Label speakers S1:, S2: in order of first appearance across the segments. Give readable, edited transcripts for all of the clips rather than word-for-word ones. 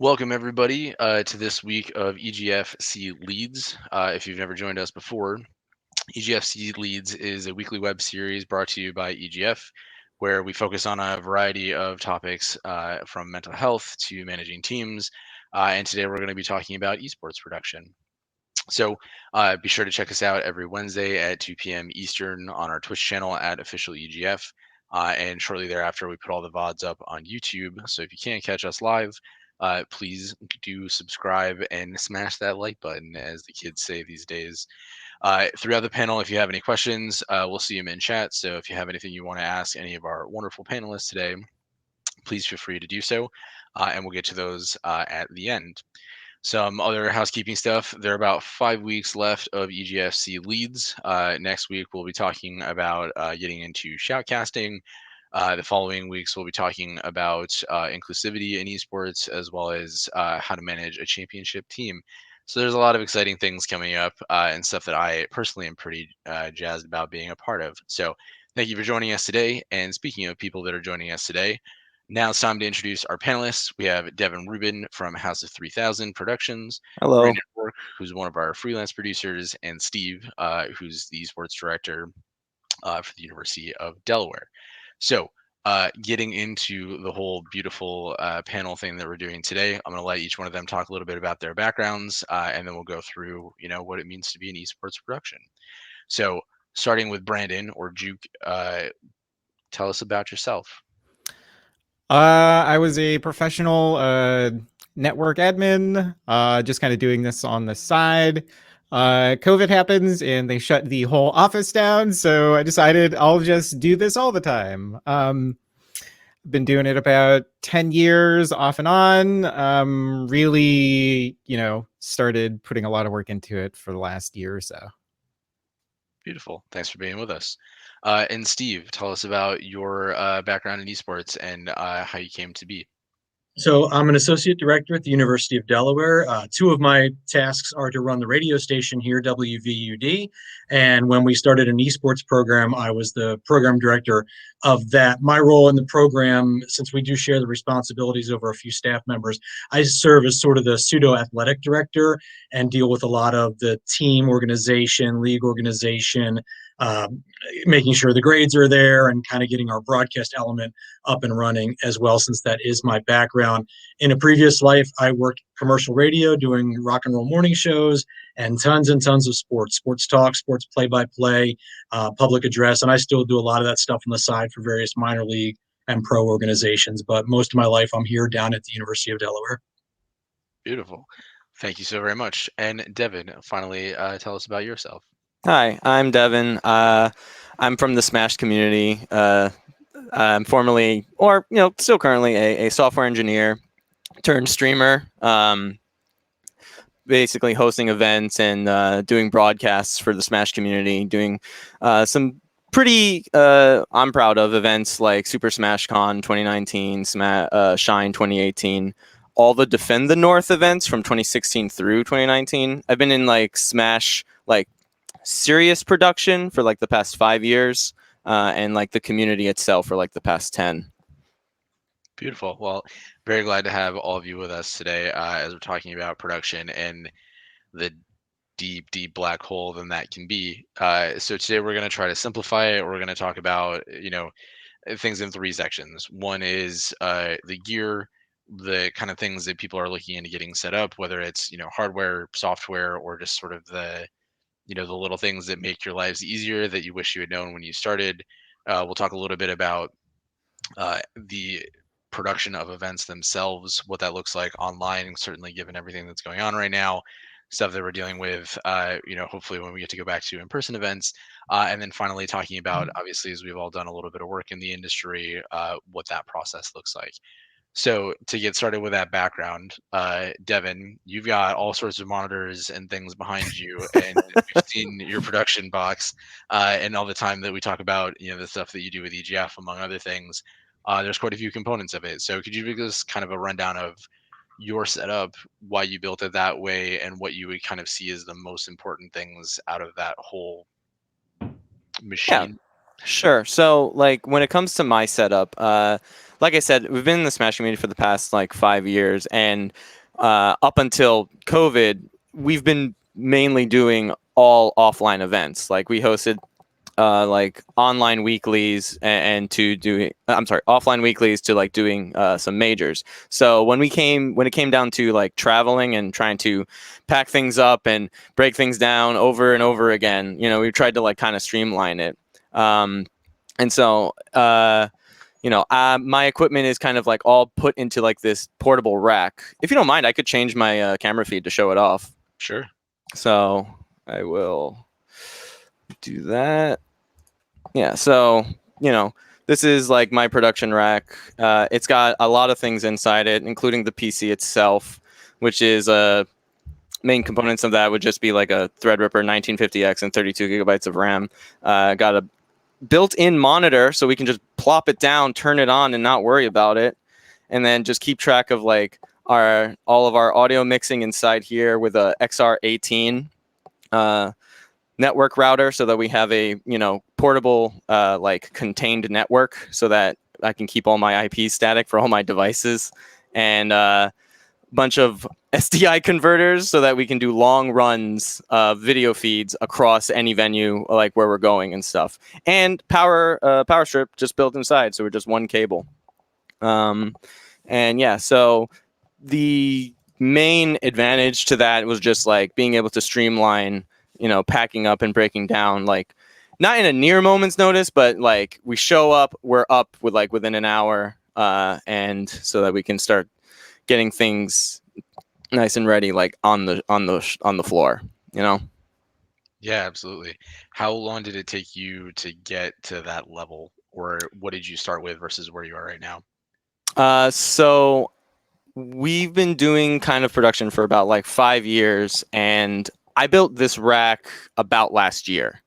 S1: Welcome, everybody, to this week of EGFC Leads. If you've never joined us before, EGFC Leads is a weekly web series brought to you by EGF, where we focus on a variety of topics from mental health to managing teams. And today we're going to be talking about esports production. So be sure to check us out every Wednesday at 2 p.m. Eastern on our Twitch channel at official EGF. And shortly thereafter, we put all the VODs up on YouTube. So if you can't catch us live, please do subscribe and smash that like button, as the kids say these days. Throughout the panel, if you have any questions, we'll see them in chat. So if you have anything you want to ask any of our wonderful panelists today, please feel free to do so. And we'll get to those at the end. Some other housekeeping stuff. There are about 5 weeks left of EGFC leads. Next week, we'll be talking about getting into shoutcasting. The following weeks, we'll be talking about inclusivity in esports, as well as how to manage a championship team. So there's a lot of exciting things coming up and stuff that I personally am pretty jazzed about being a part of. So thank you for joining us today. And speaking of people that are joining us today, now it's time to introduce our panelists. We have Devin Rubin from House of 3000 Productions,
S2: Hello.
S1: Brandon Rourke, who's one of our freelance producers, and Steve, who's the esports director for the University of Delaware. So, getting into the whole beautiful panel thing that we're doing today, I'm going to let each one of them talk a little bit about their backgrounds, and then we'll go through, what it means to be an esports production. So, starting with Brandon or Juke, tell us about yourself.
S2: I was a professional network admin, just kind of doing this on the side. COVID happens and they shut the whole office down, so I decided I'll just do this all the time. Been doing it about 10 years off and on. Really, started putting a lot of work into it for the last year or so.
S1: Beautiful. Thanks for being with us. And Steve, tell us about your background in esports and how you came to be.
S3: So I'm an associate director at the University of Delaware. Two of my tasks are to run the radio station here, WVUD. And when we started an esports program, I was the program director of that. My role in the program, since we do share the responsibilities over a few staff members, I serve as sort of the pseudo athletic director and deal with a lot of the team organization, league organization, uh, making sure the grades are there and kind of getting our broadcast element up and running as well, since that is my background. In a previous life, I worked commercial radio doing rock and roll morning shows and tons of sports talk, sports play-by-play, public address, and I still do a lot of that stuff on the side for various minor league and pro organizations. But most of my life, I'm here down at the University of Delaware.
S1: Beautiful. Thank you so very much. And Devin, finally, tell us about yourself.
S2: Hi, I'm Devin. I'm from the Smash community. I'm formerly, or still currently, a software engineer turned streamer. Basically hosting events and doing broadcasts for the Smash community, doing some pretty I'm proud of events like Super Smash Con 2019, Shine 2018, all the Defend the North events from 2016 through 2019. I've been in like Smash serious production for like the past 5 years, and like the community itself for like the past 10.
S1: Beautiful. Well, very glad to have all of you with us today as we're talking about production and the deep black hole than that can be. So today we're going to try to simplify it. We're going to talk about, things in three sections. One is the gear, the kind of things that people are looking into getting set up, whether it's, hardware, software, or just sort of the little things that make your lives easier that you wish you had known when you started. We'll talk a little bit about the production of events themselves, what that looks like online, certainly given everything that's going on right now, stuff that we're dealing with, hopefully when we get to go back to in-person events. And then finally talking about, obviously, as we've all done a little bit of work in the industry, what that process looks like. So to get started with that background, Devin, you've got all sorts of monitors and things behind you, and we've seen your production box, and all the time that we talk about, the stuff that you do with EGF, among other things. There's quite a few components of it. So could you give us kind of a rundown of your setup, why you built it that way, and what you would kind of see as the most important things out of that whole
S2: Yeah,
S1: machine?
S4: Sure. So, like, when it comes to my setup, like I said, we've been in the Smash community for the past like 5 years, and up until COVID, we've been mainly doing all offline events. Like, we hosted like online weeklies and to doing I'm sorry, offline weeklies to like doing some majors. So when it came down to like traveling and trying to pack things up and break things down over and over again, we tried to like kind of streamline it. And so my equipment is kind of like all put into like this portable rack. If you don't mind, I could change my camera feed to show it off.
S1: Sure.
S4: So I will do that. Yeah, so, this is like my production rack. It's got a lot of things inside it, including the PC itself, which is main components of that would just be like a Threadripper 1950X and 32 gigabytes of RAM. Got a built-in monitor, so we can just plop it down, turn it on, and not worry about it. And then just keep track of like all of our audio mixing inside here with a XR18 network router, so that we have a portable like contained network, so that I can keep all my IP static for all my devices, and a bunch of SDI converters, so that we can do long runs of video feeds across any venue, like where we're going and stuff, and power strip just built inside, so we're just one cable. And yeah, so the main advantage to that was just like being able to streamline packing up and breaking down, like not in a near moment's notice, but like we show up, we're up with like within an hour, and so that we can start getting things nice and ready, like on the floor.
S1: Yeah, absolutely. How long did it take you to get to that level, or what did you start with versus where you are right now?
S4: So we've been doing kind of production for about like 5 years, and I built this rack about last year.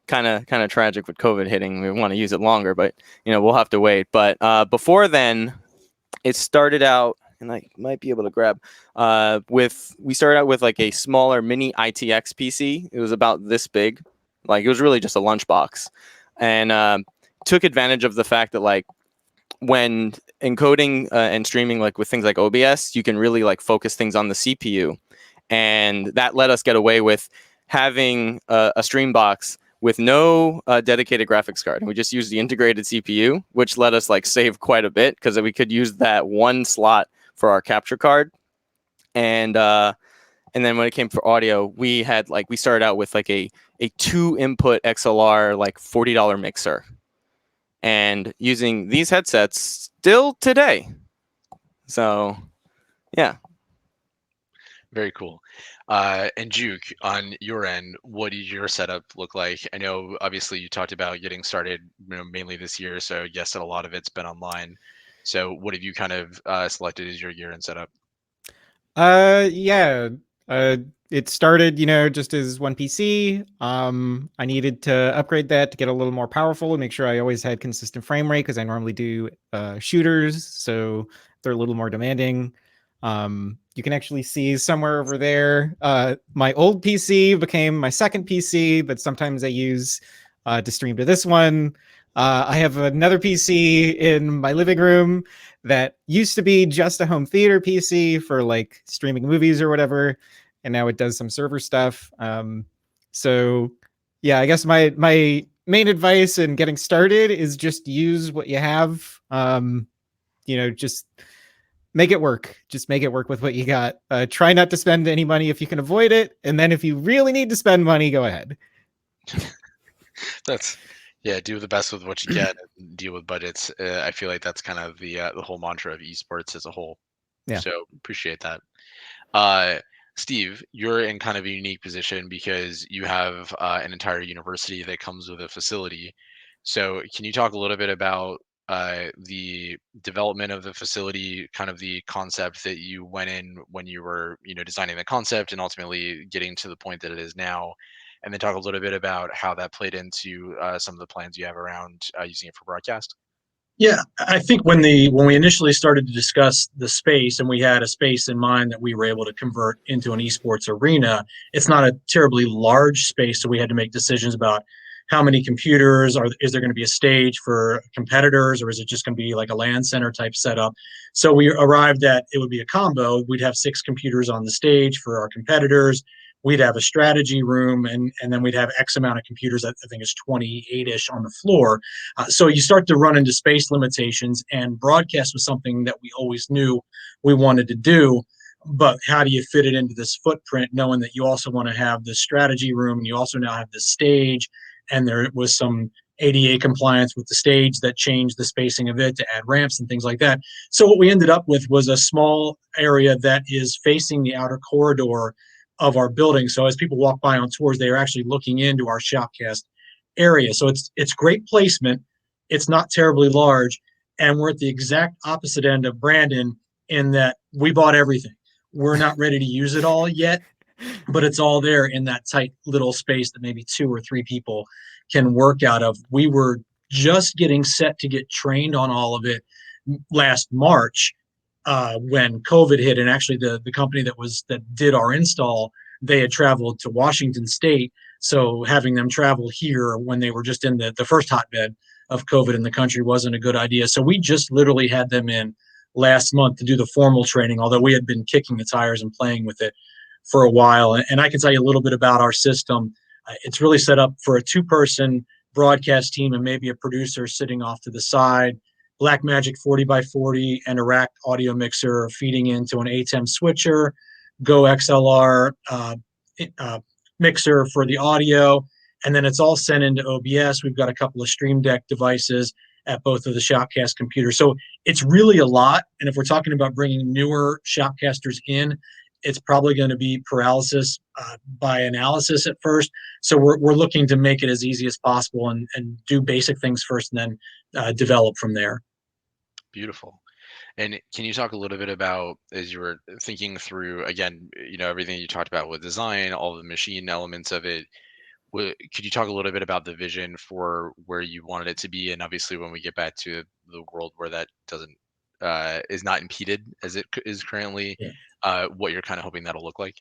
S4: Kind of tragic with COVID hitting. We want to use it longer, but we'll have to wait. But before then, it started out, and I might be able to grab we started out with like a smaller mini ITX PC. It was about this big, like it was really just a lunchbox, and took advantage of the fact that like when encoding and streaming like with things like OBS, you can really like focus things on the CPU. And that let us get away with having a stream box with no dedicated graphics card. And we just used the integrated CPU, which let us like save quite a bit, because we could use that one slot for our capture card. And then when it came for audio, we started out with like a 2-input XLR, like $40 mixer, and using these headsets still today. So yeah.
S1: Very cool. And Juke, on your end, what did your setup look like? I know obviously you talked about getting started mainly this year, so yes, a lot of it's been online. So what have you kind of selected as your year-end setup?
S2: Yeah. It started, just as one PC. I needed to upgrade that to get a little more powerful and make sure I always had consistent frame rate, because I normally do shooters, so they're a little more demanding. You can actually see somewhere over there, my old PC became my second PC, but sometimes I use to stream to this one. I have another PC in my living room that used to be just a home theater PC for like streaming movies or whatever, and now it does some server stuff. So yeah, I guess my main advice in getting started is just use what you have. Just make it work. Just make it work with what you got. Try not to spend any money if you can avoid it, and then if you really need to spend money, go ahead.
S1: Do the best with what you get and deal with budgets. I feel like that's kind of the whole mantra of esports as a whole.
S2: Yeah.
S1: So appreciate that. Steve, you're in kind of a unique position because you have an entire university that comes with a facility. So can you talk a little bit about the development of the facility, kind of the concept that you went in when you were, designing the concept and ultimately getting to the point that it is now, and then talk a little bit about how that played into some of the plans you have around using it for broadcast?
S3: Yeah, I think when we initially started to discuss the space, and we had a space in mind that we were able to convert into an esports arena, it's not a terribly large space, so we had to make decisions about how many computers is there going to be a stage for competitors, or is it just going to be like a LAN center type setup? So we arrived at it would be a combo. We'd have 6 computers on the stage for our competitors. We'd have a strategy room, and then we'd have X amount of computers. I think it's 28-ish on the floor. So you start to run into space limitations, and broadcast was something that we always knew we wanted to do. But how do you fit it into this footprint, knowing that you also want to have the strategy room, and you also now have the stage, and there was some ADA compliance with the stage that changed the spacing of it to add ramps and things like that. So what we ended up with was a small area that is facing the outer corridor of our building. So as people walk by on tours, they are actually looking into our Shopcast area. So it's great placement. It's not terribly large, and we're at the exact opposite end of Brandon in that we bought everything. We're not ready to use it all yet, but it's all there in that tight little space that maybe 2 or 3 people can work out of. We were just getting set to get trained on all of it last March when COVID hit, and actually the company that did our install, they had traveled to Washington State. So having them travel here when they were just in the first hotbed of COVID in the country wasn't a good idea. So we just literally had them in last month to do the formal training, although we had been kicking the tires and playing with it for a while. And I can tell you a little bit about our system. It's really set up for a 2-person broadcast team and maybe a producer sitting off to the side. Blackmagic 40x40 and a rack audio mixer feeding into an ATEM switcher, Go XLR mixer for the audio, and then it's all sent into OBS. We've got a couple of Stream Deck devices at both of the Shopcast computers. So it's really a lot. And if we're talking about bringing newer Shopcasters in, it's probably going to be paralysis by analysis at first. So we're looking to make it as easy as possible and do basic things first and then develop from there.
S1: Beautiful. And can you talk a little bit about, as you were thinking through, again, everything you talked about with design, all the machine elements of it, could you talk a little bit about the vision for where you wanted it to be? And obviously when we get back to the world where that doesn't is not impeded as it is currently, what you're kind of hoping that'll look like?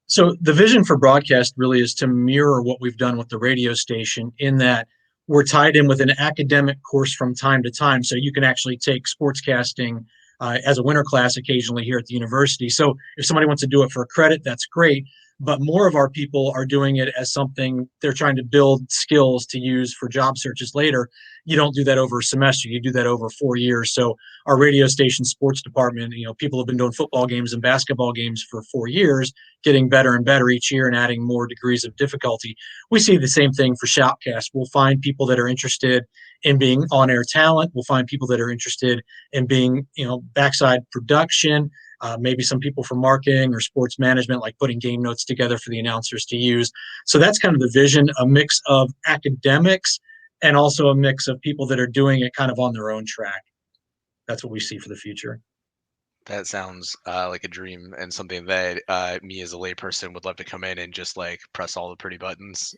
S3: So the vision for broadcast really is to mirror what we've done with the radio station, in that we're tied in with an academic course from time to time. So you can actually take sportscasting as a winter class occasionally here at the university. So if somebody wants to do it for a credit, that's great. But more of our people are doing it as something they're trying to build skills to use for job searches later. You don't do that over a semester. You do that over 4 years. So our radio station sports department, people have been doing football games and basketball games for 4 years, getting better and better each year and adding more degrees of difficulty. We see the same thing for Shoutcast. We'll find people that are interested in being on-air talent. We'll find people that are interested in being, backside production. Maybe some people from marketing or sports management, like putting game notes together for the announcers to use. So that's kind of the vision, a mix of academics and also a mix of people that are doing it kind of on their own track. That's what we see for the future.
S1: That sounds like a dream, and something that me as a layperson would love to come in and just like press all the pretty buttons.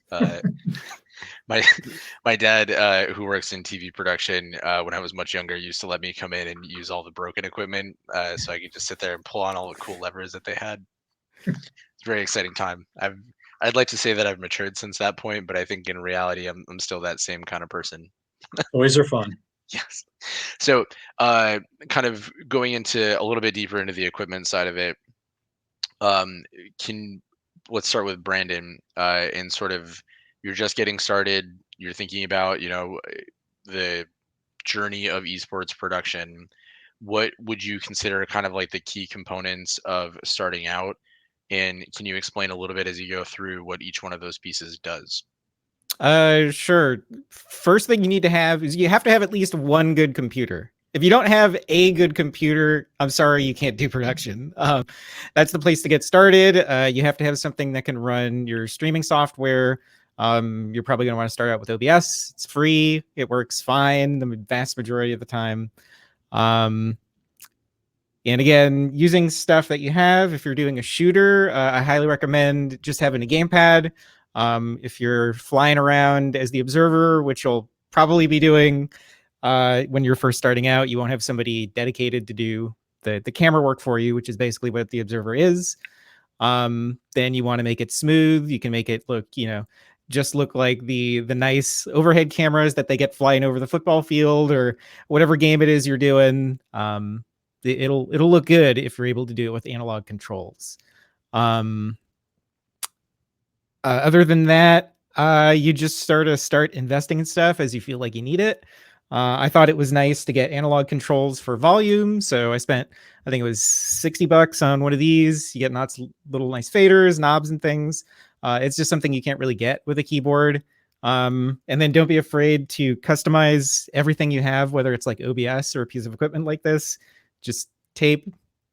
S1: My dad, who works in TV production, when I was much younger, used to let me come in and use all the broken equipment, so I could just sit there and pull on all the cool levers that they had. It's a very exciting time. I'd like to say that I've matured since that point, but I think in reality, I'm still that same kind of person.
S3: Always are fun.
S1: Yes. So, kind of going into a little bit deeper into the equipment side of it, let's start with Brandon, and sort of, you're just getting started. You're thinking about, the journey of esports production. What would you consider kind of like the key components of starting out? And can you explain a little bit as you go through what each one of those pieces does?
S2: Sure. First thing you need to have is you have to have at least one good computer. If you don't have a good computer, I'm sorry, you can't do production. That's the place to get started. You have to have something that can run your streaming software. You're probably going to want to start out with OBS. It's free. It works fine the vast majority of the time. And again, using stuff that you have. If you're doing a shooter, I highly recommend just having a gamepad. If you're flying around as the observer, which you'll probably be doing when you're first starting out, you won't have somebody dedicated to do the camera work for you, which is basically what the observer is. Then you want to make it smooth. You can make it look, just look like the nice overhead cameras that they get flying over the football field or whatever game it is you're doing. It'll look good if you're able to do it with analog controls. Other than that, you just start investing in stuff as you feel like you need it. I thought it was nice to get analog controls for volume, so I spent, I think it was $60 on one of these. You get little nice faders, knobs, and things. It's just something you can't really get with a keyboard. And then don't be afraid to customize everything you have, whether it's like OBS or a piece of equipment like this. Just tape,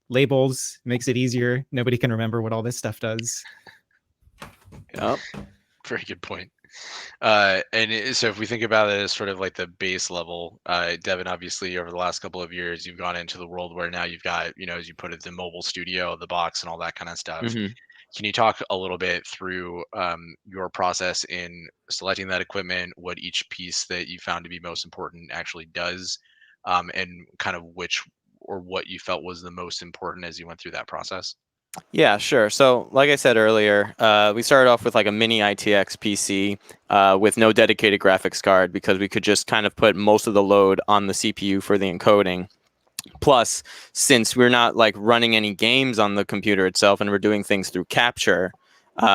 S2: labels, makes it easier. Nobody can remember what all this stuff does.
S4: Yep.
S1: Very good point. So if we think about it as sort of like the base level, Devin, obviously over the last couple of years, you've gone into the world where now you've got, as you put it, the mobile studio, the box, and all that kind of stuff.
S4: Mm-hmm.
S1: Can you talk a little bit through your process in selecting that equipment, what each piece that you found to be most important actually does, and kind of which or what you felt was the most important as you went through that process?
S4: Yeah, sure. So like I said earlier, we started off with like a mini ITX PC with no dedicated graphics card because we could just kind of put most of the load on the CPU for the encoding. Plus, since we're not like running any games on the computer itself and we're doing things through capture, we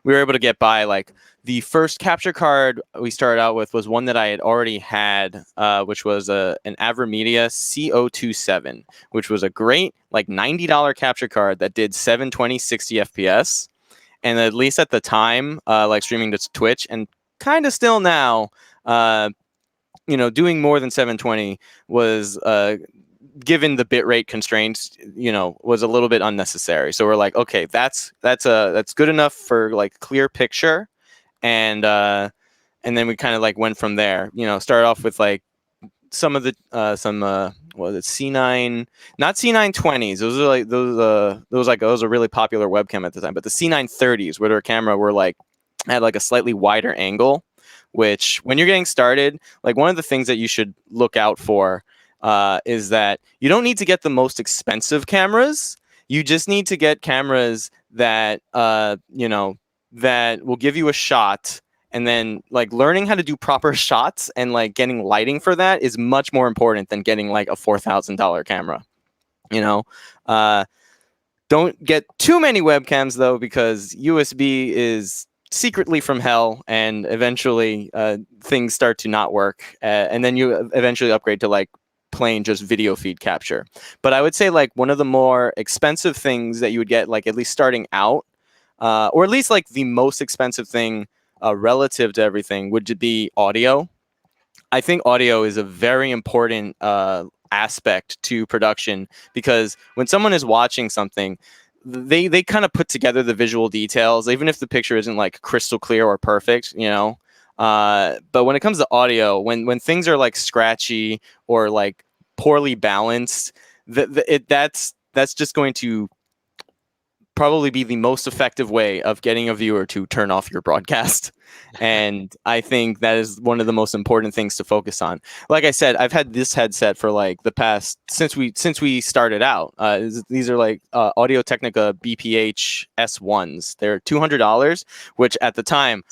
S4: were able to get by. Like the first capture card we started out with was one that I had already had, which was an AverMedia CO27, which was a great like $90 capture card that did 720 60 FPS. And at least at the time, like streaming to Twitch and kind of still now, doing more than 720 was given the bitrate constraints, was a little bit unnecessary. So we're like, okay, that's good enough for like clear picture, and then we kind of like went from there. Started off with like some of the what was it, C9, not C920s. Those are like those are really popular webcam at the time, but the C930s, where their camera were like had like a slightly wider angle, which when you're getting started, like one of the things that you should look out for is that you don't need to get the most expensive cameras. You just need to get cameras that that will give you a shot, and then like learning how to do proper shots and like getting lighting for that is much more important than getting like a $4,000 camera. Don't get too many webcams though, because USB is secretly from hell, and eventually things start to not work, and then you eventually upgrade to like plain just video feed capture. But I would say like one of the more expensive things that you would get, like at least starting out, or at least like the most expensive thing relative to everything, would be audio. I think audio is a very important aspect to production, because when someone is watching something, they kind of put together the visual details, even if the picture isn't like crystal clear or perfect, but when it comes to audio, when things are like scratchy or like poorly balanced, that's just going to probably be the most effective way of getting a viewer to turn off your broadcast. And I think that is one of the most important things to focus on. Like I said, I've had this headset for like the past, since we started out. These are like Audio-Technica BPH S1s. They're $200, which at the time,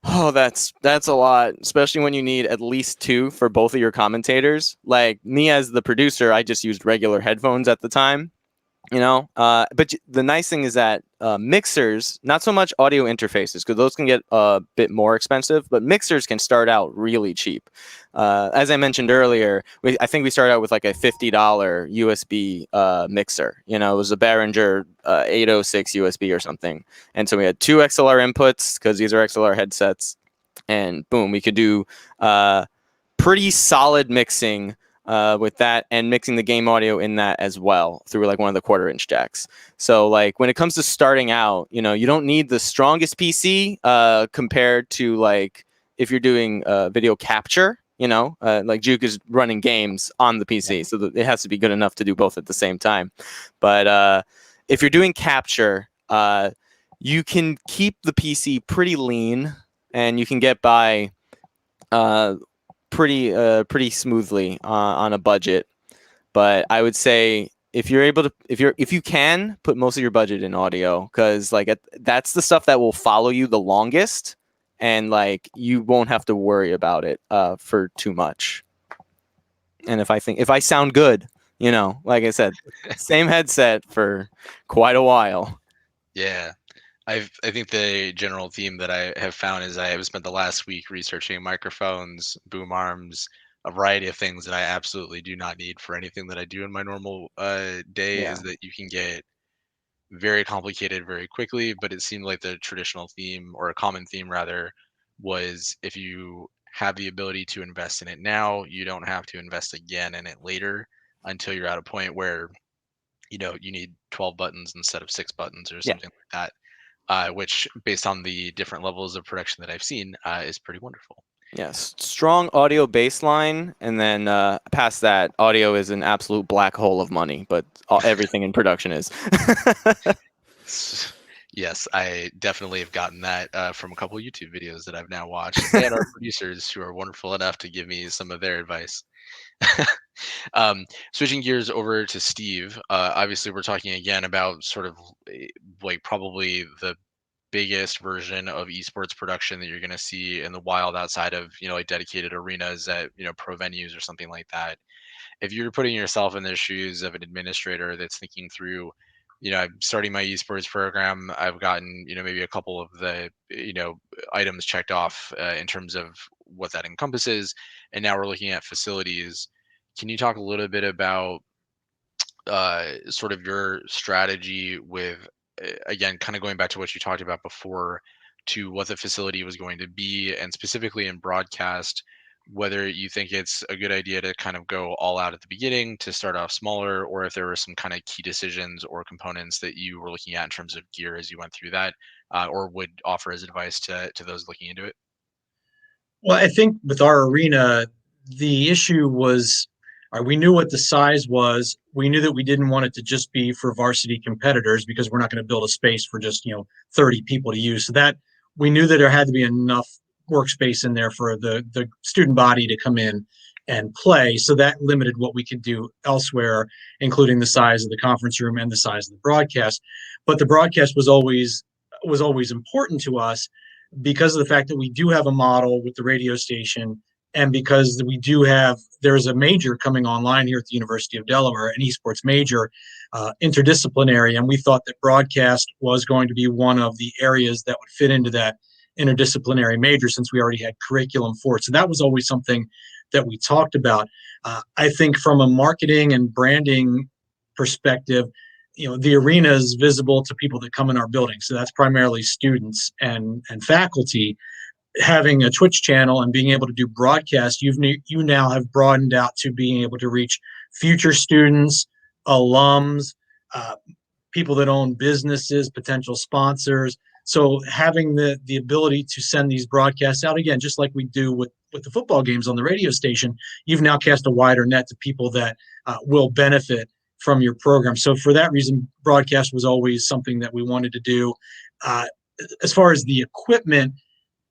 S4: oh, that's a lot, especially when you need at least two for both of your commentators. Like me as the producer, I just used regular headphones at the time. But the nice thing is that mixers, not so much audio interfaces, because those can get a bit more expensive, but mixers can start out really cheap. As I mentioned earlier, I think we started out with like a $50 USB mixer. It was a Behringer 806 USB or something. And so we had two XLR inputs, because these are XLR headsets, and boom, we could do pretty solid mixing with that, and mixing the game audio in that as well through like one of the 1/4-inch jacks. So like when it comes to starting out, you don't need the strongest PC compared to like if you're doing video capture, like Juke is running games on the PC, so it has to be good enough to do both at the same time. But if you're doing capture, you can keep the PC pretty lean, and you can get by pretty smoothly on a budget. But I would say if you can put most of your budget in audio, because like that's the stuff that will follow you the longest and like you won't have to worry about it for too much. And if I sound good, you know, like I said, same headset for quite a while.
S1: Yeah. I think the general theme that I have found is I have spent the last week researching microphones, boom arms, a variety of things that I absolutely do not need for anything that I do in my normal day.
S4: Yeah.
S1: Is that you can get very complicated very quickly, but it seemed like the traditional theme, or a common theme rather, was if you have the ability to invest in it now, you don't have to invest again in it later until you're at a point where you need 12 buttons instead of 6 buttons or
S4: Yeah.
S1: something like that, which, based on the different levels of production that I've seen, is pretty wonderful.
S4: Yes, strong audio baseline, and then past that, audio is an absolute black hole of money, but everything in production is.
S1: Yes, I definitely have gotten that from a couple of YouTube videos that I've now watched, and our producers who are wonderful enough to give me some of their advice. Switching gears over to Steve, obviously we're talking again about sort of like probably the biggest version of esports production that you're going to see in the wild outside of like dedicated arenas at pro venues or something like that. If you're putting yourself in the shoes of an administrator that's thinking through, I'm starting my esports program, I've gotten maybe a couple of the items checked off in terms of what that encompasses, and now we're looking at facilities. Can you talk a little bit about sort of your strategy with, again, kind of going back to what you talked about before, to what the facility was going to be, and specifically in broadcast, whether you think it's a good idea to kind of go all out at the beginning to start off smaller, or if there were some kind of key decisions or components that you were looking at in terms of gear as you went through that, or would offer as advice to those looking into it?
S3: Well, I think with our arena, the issue was we knew what the size was. We knew that we didn't want it to just be for varsity competitors because we're not going to build a space for just 30 people to use. So that we knew that there had to be enough workspace in there for the student body to come in and play. So that limited what we could do elsewhere, including the size of the conference room and the size of the broadcast. But the broadcast was always important to us because of the fact that we do have a model with the radio station, and because there's a major coming online here at the University of Delaware, an esports major, interdisciplinary, and we thought that broadcast was going to be one of the areas that would fit into that interdisciplinary major, since we already had curriculum for it. So that was always something that we talked about. I think from a marketing and branding perspective, the arena is visible to people that come in our building. So that's primarily students and faculty. Having a Twitch channel and being able to do broadcast, you now have broadened out to being able to reach future students, alums, people that own businesses, potential sponsors. So having the ability to send these broadcasts out, again, just like we do with the football games on the radio station, you've now cast a wider net to people that will benefit from your program. So for that reason, broadcast was always something that we wanted to do. As far as the equipment,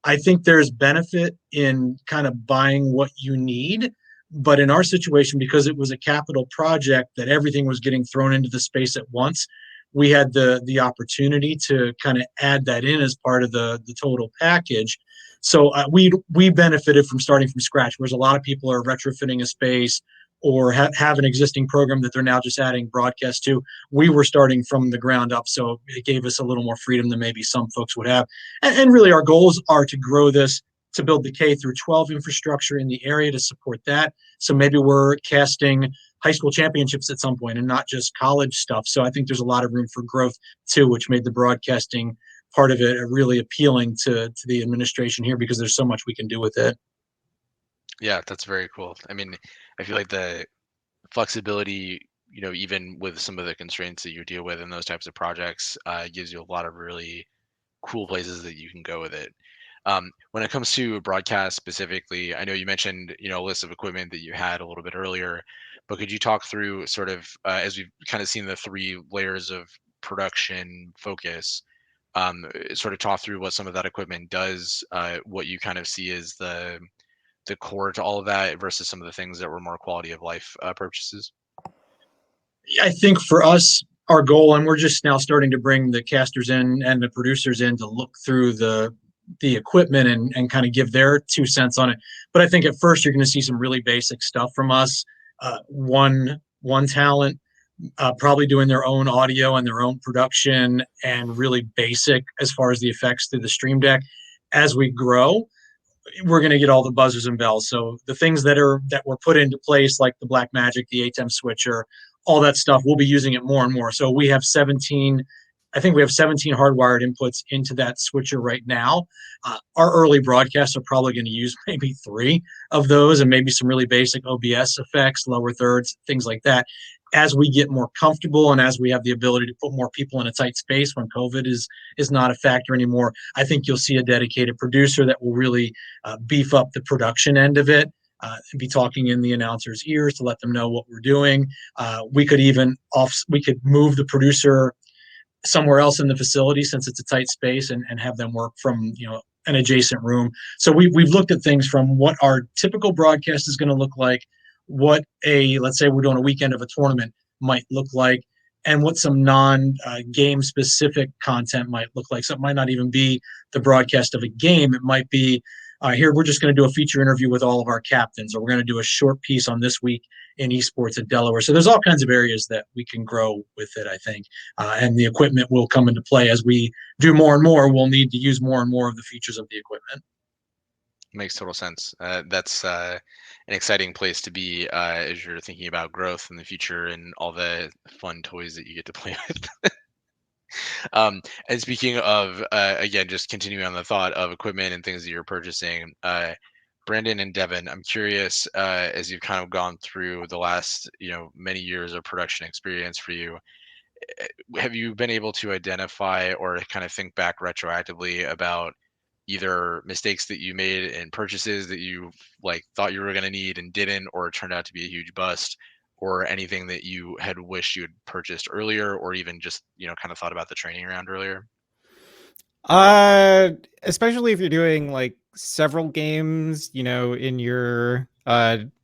S3: I think there's benefit in kind of buying what you need. But in our situation, because it was a capital project that everything was getting thrown into the space at once, we had the opportunity to kind of add that in as part of the total package. So we benefited from starting from scratch, whereas a lot of people are retrofitting a space or have an existing program that they're now just adding broadcast to. We were starting from the ground up, so it gave us a little more freedom than maybe some folks would have. And really, our goals are to grow this, to build the K through 12 infrastructure in the area to support that. So maybe we're casting high school championships at some point and not just college stuff. So I think there's a lot of room for growth too, which made the broadcasting part of it really appealing to the administration here, because there's so much we can do with it.
S1: Yeah, that's very cool. I mean, I feel like the flexibility, even with some of the constraints that you deal with in those types of projects, gives you a lot of really cool places that you can go with it. When it comes to broadcast specifically, I know you mentioned, a list of equipment that you had a little bit earlier, but could you talk through sort of, as we've kind of seen the 3 layers of production focus, sort of talk through what some of that equipment does, what you kind of see as the core to all of that versus some of the things that were more quality of life purchases?
S3: I think for us, our goal, and we're just now starting to bring the casters in and the producers in to look through the the equipment and kind of give their 2 cents on it. But I think at first you're going to see some really basic stuff from us. One talent probably doing their own audio and their own production, and really basic as far as the effects through the Stream Deck. As we grow, we're going to get all the buzzers and bells. So the things that were put into place, like the Black Magic, the ATEM switcher, all that stuff, we'll be using it more and more. So we have 17. I think we have 17 hardwired inputs into that switcher right now. Our early broadcasts are probably going to use maybe 3 of those, and maybe some really basic OBS effects, lower thirds, things like that. As we get more comfortable and as we have the ability to put more people in a tight space when COVID is not a factor anymore, I think you'll see a dedicated producer that will really beef up the production end of it, and be talking in the announcer's ears to let them know what we're doing. We could move the producer somewhere else in the facility, since it's a tight space, and have them work from an adjacent room. So we've looked at things from what our typical broadcast is going to look like, what let's say we're doing a weekend of a tournament might look like, and what some non-game specific content might look like. So it might not even be the broadcast of a game. It might be, here, we're just going to do a feature interview with all of our captains, or we're going to do a short piece on this week in esports at Delaware. So there's all kinds of areas that we can grow with it, I think. And the equipment will come into play as we do more and more. We'll need to use more and more of the features of the equipment.
S1: Makes total sense. That's an exciting place to be as you're thinking about growth in the future and all the fun toys that you get to play with. And speaking of, again, just continuing on the thought of equipment and things that you're purchasing, Brandon and Devin, I'm curious, as you've kind of gone through the last, many years of production experience for you, have you been able to identify or kind of think back retroactively about either mistakes that you made in purchases that you thought you were going to need and didn't, or it turned out to be a huge bust, or anything that you had wished you had purchased earlier, or even just kind of thought about the training around earlier?
S2: Especially if you're doing several games, in your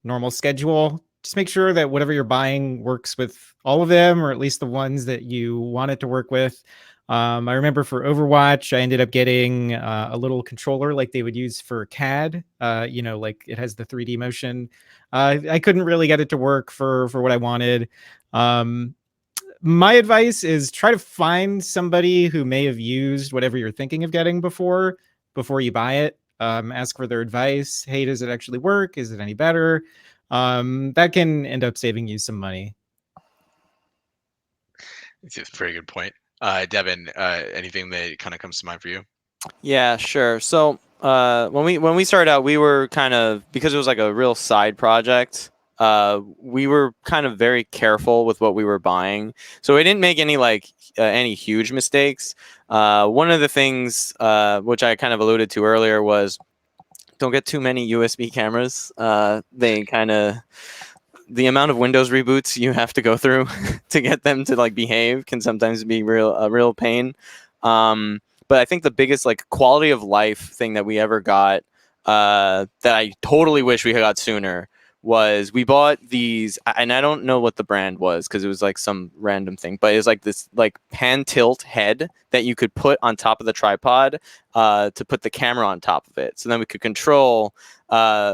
S2: normal schedule, just make sure that whatever you're buying works with all of them, or at least the ones that you want it to work with. I remember for Overwatch, I ended up getting a little controller like they would use for CAD. It has the 3D motion. I couldn't really get it to work for what I wanted. My advice is try to find somebody who may have used whatever you're thinking of getting before you buy it. Ask for their advice. Hey, does it actually work? Is it any better? That can end up saving you some money.
S4: It's
S1: a very good point. Devin, anything that kind of comes to mind for you?
S4: Yeah, sure. So when we started out, we were kind of, because it was like a real side project, we were kind of very careful with what we were buying. So we didn't make any huge mistakes. One of the things which I kind of alluded to earlier was don't get too many USB cameras. They kind of, the amount of Windows reboots you have to go through to get them to behave can sometimes be a real pain. But I think the biggest quality of life thing that we ever got that I totally wish we had got sooner was we bought these, and I don't know what the brand was because it was some random thing, but it was this pan tilt head that you could put on top of the tripod to put the camera on top of it. So then we could control,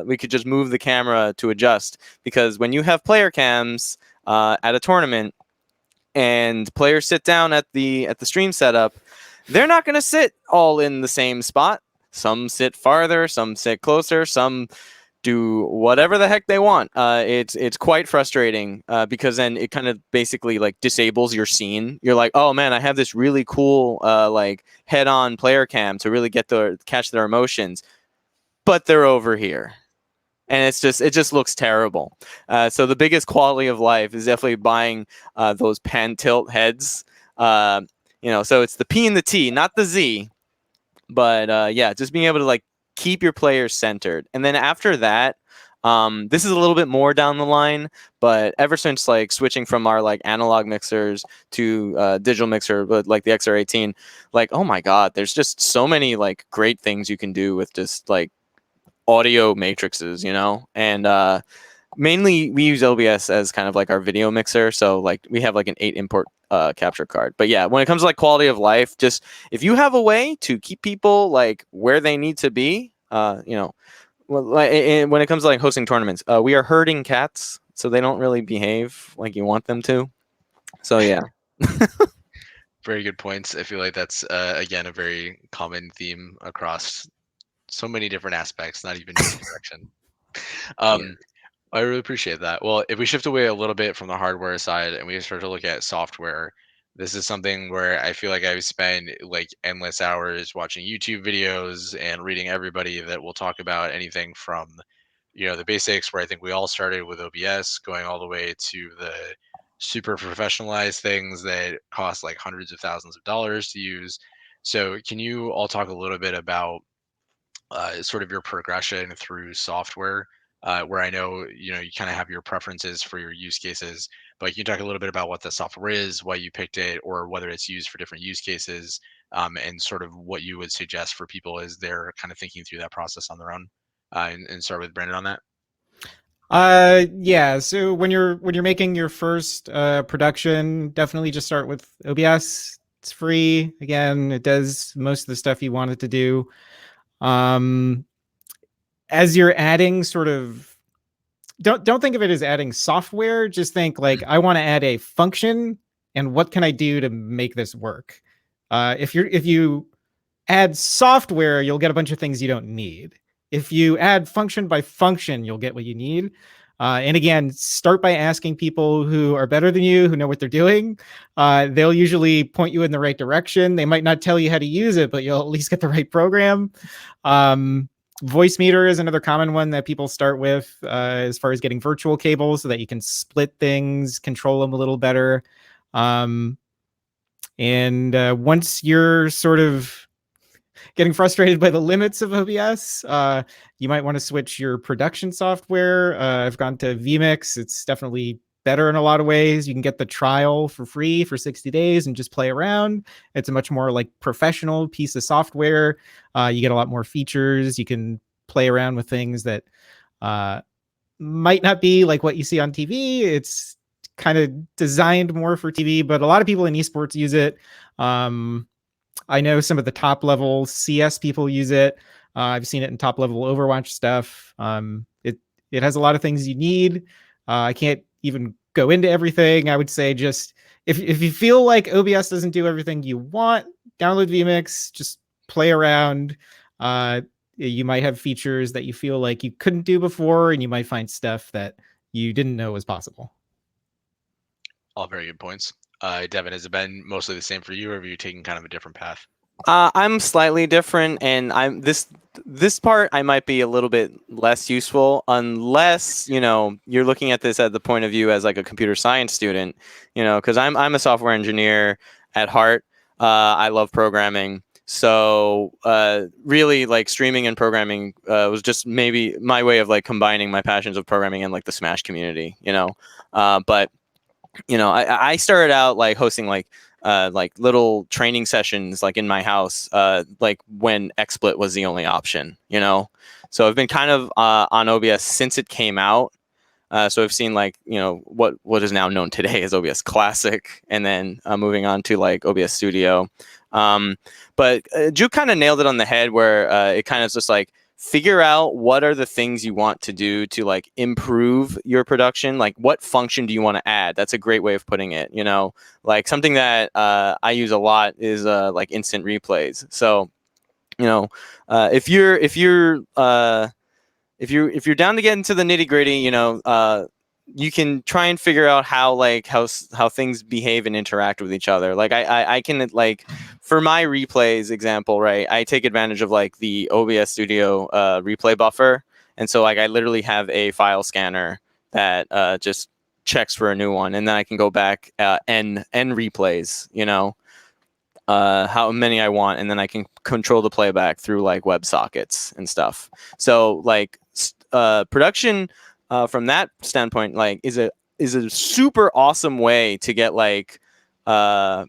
S4: we could just move the camera to adjust, because when you have player cams at a tournament and players sit down at the stream setup, they're not going to sit all in the same spot. Some sit farther, some sit closer, some do whatever the heck they want. It's quite frustrating because then it kind of basically disables your scene. You're like, oh man, I have this really cool head-on player cam to really catch their emotions, but they're over here, and it just looks terrible. So the biggest quality of life is definitely buying those pan tilt heads. So it's the P and the T, not the Z, but yeah, just being able to keep your players centered. And then after that, this is a little bit more down the line, but ever since switching from our analog mixers to digital mixer, but the XR18, oh my god, there's just so many great things you can do with just audio matrices, and mainly we use OBS as kind of our video mixer. So we have an 8 input capture card. But yeah, when it comes to like quality of life, just if you have a way to keep people like where they need to be, you know, well, like, and when it comes to like hosting tournaments, we are herding cats, so they don't really behave like you want them to. So yeah.
S1: Very good points. I feel like that's again a very common theme across so many different aspects, not even just direction. I really appreciate that. Well, if we shift away a little bit from the hardware side and we start to look at software, this is something where I feel like I've spent like endless hours watching YouTube videos and reading everybody that will talk about anything from, the basics where I think we all started with OBS, going all the way to the super professionalized things that cost like hundreds of thousands of dollars to use. So, can you all talk a little bit about sort of your progression through software, where I know you kind of have your preferences for your use cases, but can you talk a little bit about what the software is, why you picked it, or whether it's used for different use cases, and sort of what you would suggest for people as they're kind of thinking through that process on their own, and start with Brandon on that.
S2: Yeah, so when you're making your first production, definitely just start with OBS. It's free. Again, it does most of the stuff you want it to do. As you're adding sort of, don't think of it as adding software, just think like, I want to add a function, and what can I do to make this work? If you add software, you'll get a bunch of things you don't need. If you add function by function, you'll get what you need. And again, start by asking people who are better than you, who know what they're doing. They'll usually point you in the right direction. They might not tell you how to use it, but you'll at least get the right program. Voice meter is another common one that people start with, as far as getting virtual cables so that you can split things, control them a little better. And once you're sort of getting frustrated by the limits of OBS, you might want to switch your production software. I've gone to vMix. It's definitely better in a lot of ways. You can get the trial for free for 60 days and just play around. It's a much more like professional piece of software. You get a lot more features. You can play around with things that might not be like what you see on TV. It's kind of designed more for TV, but a lot of people in esports use it. I know some of the top level CS people use it. I've seen it in top level Overwatch stuff. It has a lot of things you need. I can't even go into everything. I would say just if you feel like OBS doesn't do everything you want, download vMix, just play around. You might have features that you feel like you couldn't do before, and you might find stuff that you didn't know was possible.
S1: All very good points. Devin, has it been mostly the same for you, or have you taken kind of a different path?
S4: I'm slightly different, and I'm this part I might be a little bit less useful unless you're looking at this at the point of view as like a computer science student, because I'm a software engineer at heart. I love programming, so really like streaming and programming was just maybe my way of like combining my passions of programming and like the Smash community, but I started out like hosting like little training sessions like in my house, like when XSplit was the only option, so I've been kind of on OBS since it came out. So I've seen like, what is now known today as OBS Classic, and then moving on to like OBS Studio. But Juke kind of nailed it on the head where it kind of just like, figure out what are the things you want to do to like improve your production. Like what function do you want to add? That's a great way of putting it. Like something that I use a lot is like instant replays. So, if you're down to get into the nitty gritty, you can try and figure out how things behave and interact with each other. Like I can like, for my replays example, right, I take advantage of like the OBS Studio replay buffer, and so like I literally have a file scanner that just checks for a new one, and then I can go back n replays, how many I want, and then I can control the playback through like WebSockets and stuff. So like production from that standpoint, like is a super awesome way to get like a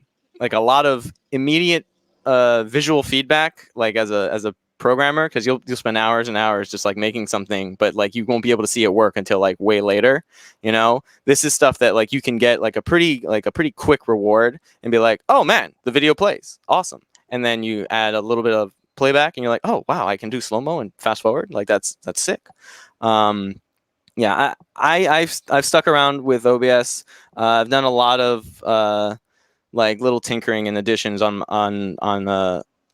S4: lot of immediate visual feedback, like as a programmer, because you'll spend hours and hours just like making something, but like you won't be able to see it work until like way later. You know, this is stuff that like you can get like a pretty quick reward and be like, oh man, the video plays, awesome, and then you add a little bit of playback and you're like, oh wow, I can do slow-mo and fast forward, like that's sick. Yeah, I've stuck around with OBS. I've done a lot of like little tinkering and additions on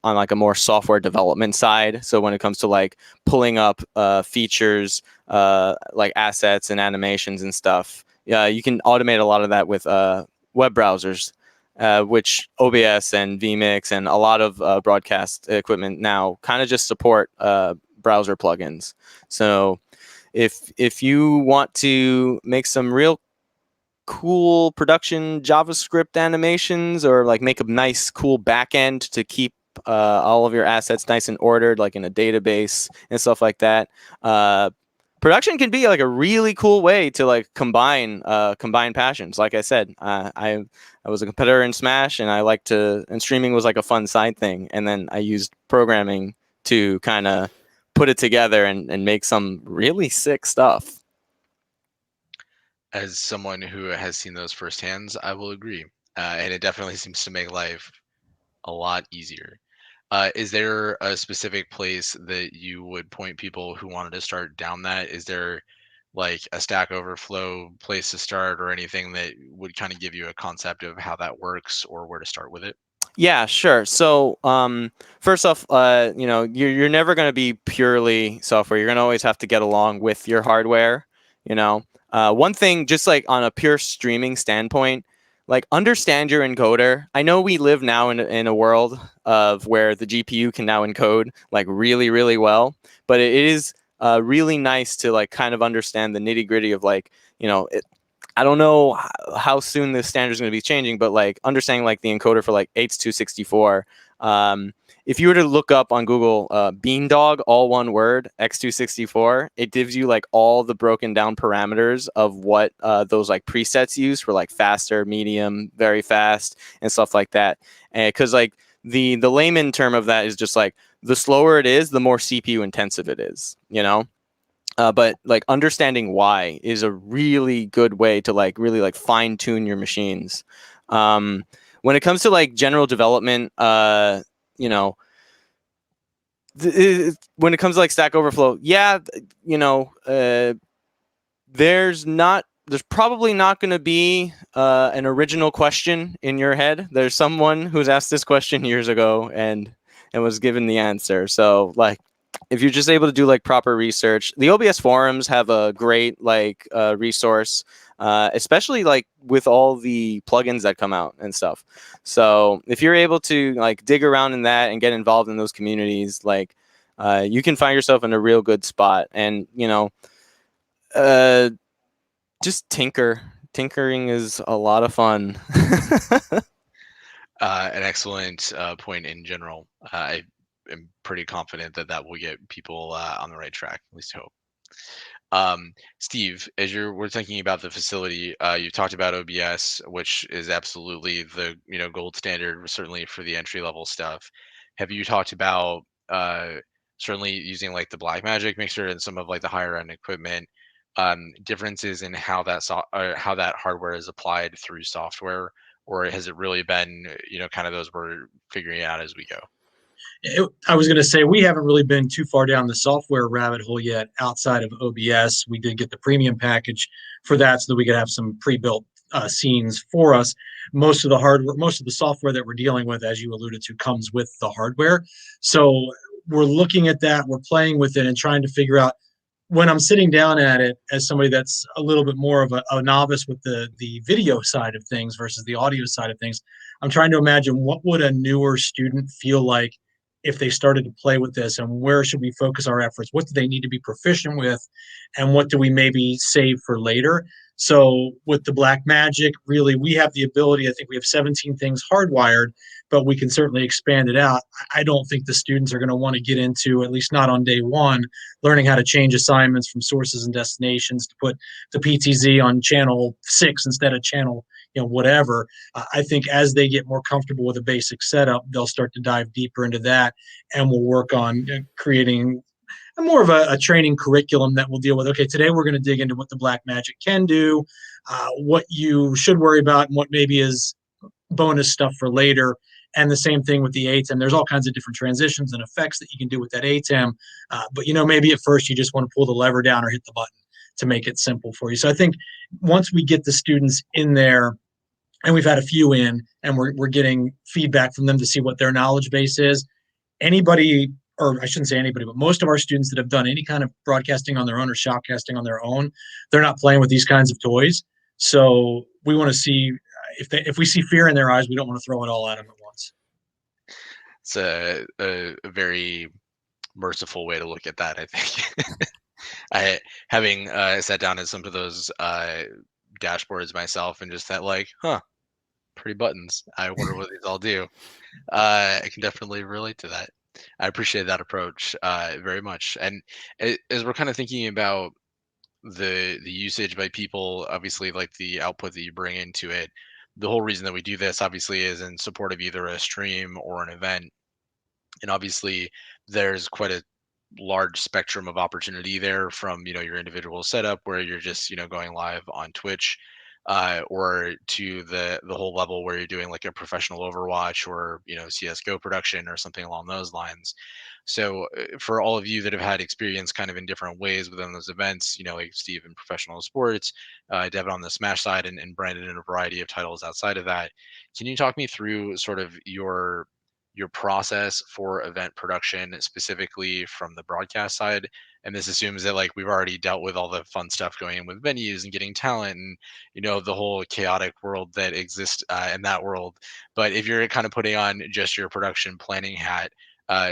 S4: like a more software development side. So when it comes to like pulling up features, like assets and animations and stuff, you can automate a lot of that with web browsers, which OBS and vMix and a lot of broadcast equipment now kind of just support browser plugins. So if you want to make some real cool production JavaScript animations, or like make a nice cool backend to keep all of your assets nice and ordered, like in a database and stuff like that, production can be like a really cool way to like combine passions. Like I said, I was a competitor in Smash, and and streaming was like a fun side thing, and then I used programming to kind of put it together and make some really sick stuff.
S1: As someone who has seen those firsthand, I will agree. And it definitely seems to make life a lot easier. Is there a specific place that you would point people who wanted to start down that? Is there like a Stack Overflow place to start, or anything that would kind of give you a concept of how that works or where to start with it?
S4: Yeah, sure. So first off, you're never going to be purely software. You're going to always have to get along with your hardware. One thing, just like on a pure streaming standpoint, like understand your encoder. I know we live now in a world of where the GPU can now encode like really, really well, but it is really nice to like kind of understand the nitty gritty of like, I don't know how soon this standard is going to be changing, but like understanding like the encoder for like H.264. If you were to look up on Google Beandog, all one word, X264, it gives you like all the broken down parameters of what those like presets use for like faster, medium, very fast, and stuff like that. And because like the layman term of that is just like the slower it is, the more CPU intensive it is, but like understanding why is a really good way to like really like fine tune your machines. When it comes to like general development, when it comes to like Stack Overflow, there's probably not going to be an original question in your head. There's someone who's asked this question years ago and was given the answer. So like, if you're just able to do like proper research, the OBS forums have a great like resource, especially like with all the plugins that come out and stuff. So if you're able to like dig around in that and get involved in those communities, like you can find yourself in a real good spot. And just tinkering is a lot of fun.
S1: An excellent point in general. I am pretty confident that will get people on the right track, at least hope. Steve, as we're thinking about the facility, you talked about OBS, which is absolutely the gold standard, certainly for the entry level stuff. Have you talked about certainly using like the Blackmagic mixer and some of like the higher end equipment, differences in how that hardware is applied through software, or has it really been kind of those we're figuring out as we go?
S3: I was going to say we haven't really been too far down the software rabbit hole yet outside of OBS. We did get the premium package for that so that we could have some pre-built scenes for us. Most of the software that we're dealing with, as you alluded to, comes with the hardware. So we're looking at that, we're playing with it and trying to figure out, when I'm sitting down at it as somebody that's a little bit more of a novice with the video side of things versus the audio side of things, I'm trying to imagine what would a newer student feel like if they started to play with this, and where should we focus our efforts? What do they need to be proficient with, and what do we maybe save for later? So with the Blackmagic, really, we have the ability, I think we have 17 things hardwired, but we can certainly expand it out. I don't think the students are going to want to get into, at least not on day one, learning how to change assignments from sources and destinations to put the PTZ on channel 6 instead of channel whatever. I think as they get more comfortable with a basic setup, they'll start to dive deeper into that, and we'll work on creating more of a training curriculum that will deal with, okay, today we're going to dig into what the black magic can do, what you should worry about, and what maybe is bonus stuff for later. And the same thing with the ATEM. There's all kinds of different transitions and effects that you can do with that ATEM. But, maybe at first you just want to pull the lever down or hit the button to make it simple for you. So I think once we get the students in there, and we've had a few in, and we're getting feedback from them to see what their knowledge base is, anybody, or I shouldn't say anybody, but most of our students that have done any kind of broadcasting on their own or shoutcasting on their own, they're not playing with these kinds of toys. So we want to see if we see fear in their eyes, we don't want to throw it all at them at once.
S1: It's a very merciful way to look at that, I think. Having sat down at some of those dashboards myself and just that pretty buttons. I wonder what these all do. I can definitely relate to that. I appreciate that approach very much. And as we're kind of thinking about the usage by people, obviously like the output that you bring into it, the whole reason that we do this obviously is in support of either a stream or an event. And obviously there's quite a large spectrum of opportunity there, from your individual setup where you're just going live on Twitch, or to the whole level where you're doing like a professional Overwatch or CS:GO production or something along those lines. So for all of you that have had experience kind of in different ways within those events, like Steve in professional sports, Devin on the Smash side, and Brandon in a variety of titles outside of that, can you talk me through sort of your process for event production, specifically from the broadcast side? And this assumes that like we've already dealt with all the fun stuff going in with venues and getting talent and the whole chaotic world that exists in that world. But if you're kind of putting on just your production planning hat,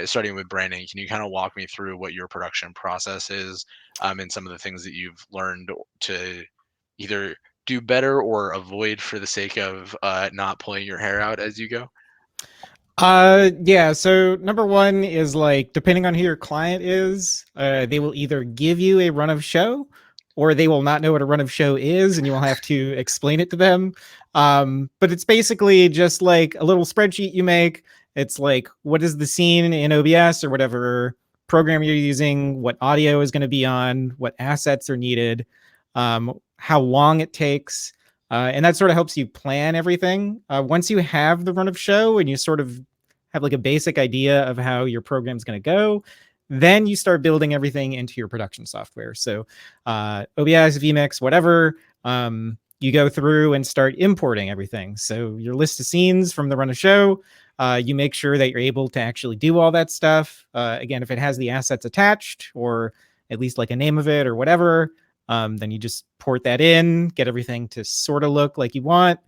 S1: starting with Brandon, can you kind of walk me through what your production process is, and some of the things that you've learned to either do better or avoid for the sake of not pulling your hair out as you go?
S2: Yeah, so number one is like, depending on who your client is, they will either give you a run of show or they will not know what a run of show is and you will have to explain it to them. But it's basically just like a little spreadsheet you make. It's like, what is the scene in OBS or whatever program you're using, what audio is going to be on, what assets are needed, how long it takes. And that sort of helps you plan everything. Once you have the run of show and you sort of have like a basic idea of how your program's going to go, then you start building everything into your production software. So OBS, vMix, whatever, you go through and start importing everything. So your list of scenes from the run of show, you make sure that you're able to actually do all that stuff. Again, if it has the assets attached or at least like a name of it or whatever, then you just port that in, get everything to sort of look like you want.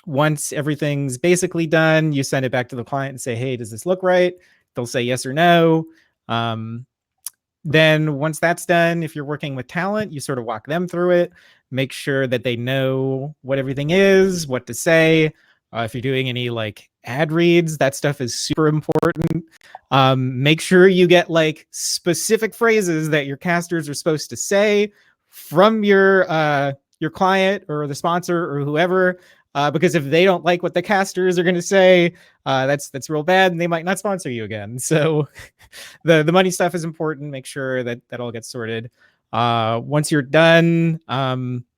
S2: Once everything's basically done, you send it back to the client and say, hey, does this look right? They'll say yes or no. Then once that's done, if you're working with talent, you sort of walk them through it, make sure that they know what everything is, what to say. If you're doing any like ad reads, that stuff is super important. Make sure you get like specific phrases that your casters are supposed to say from your client or the sponsor or whoever, because if they don't like what the casters are going to say, that's real bad, and they might not sponsor you again. So the money stuff is important. Make sure that all gets sorted. Once you're done,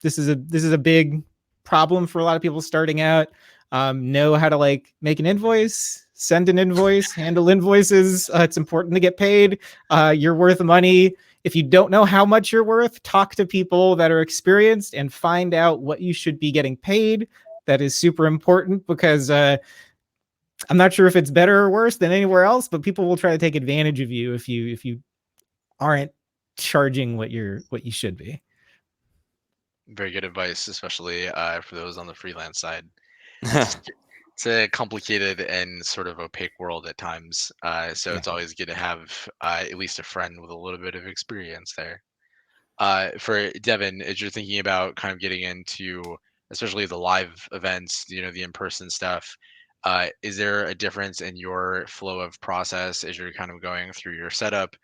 S2: this is a big problem for a lot of people starting out. Know how to like make an invoice, send an invoice, handle invoices. It's important to get paid. You're worth money. If you don't know how much you're worth, talk to people that are experienced and find out what you should be getting paid. That is super important because I'm not sure if it's better or worse than anywhere else, but people will try to take advantage of you if you aren't charging what you should be.
S1: Very good advice, especially for those on the freelance side. It's a complicated and sort of opaque world at times. So it's always good to have at least a friend with a little bit of experience there. For Devin, as you're thinking about kind of getting into, especially the live events, the in-person stuff, is there a difference in your flow of process as you're kind of going through your setup,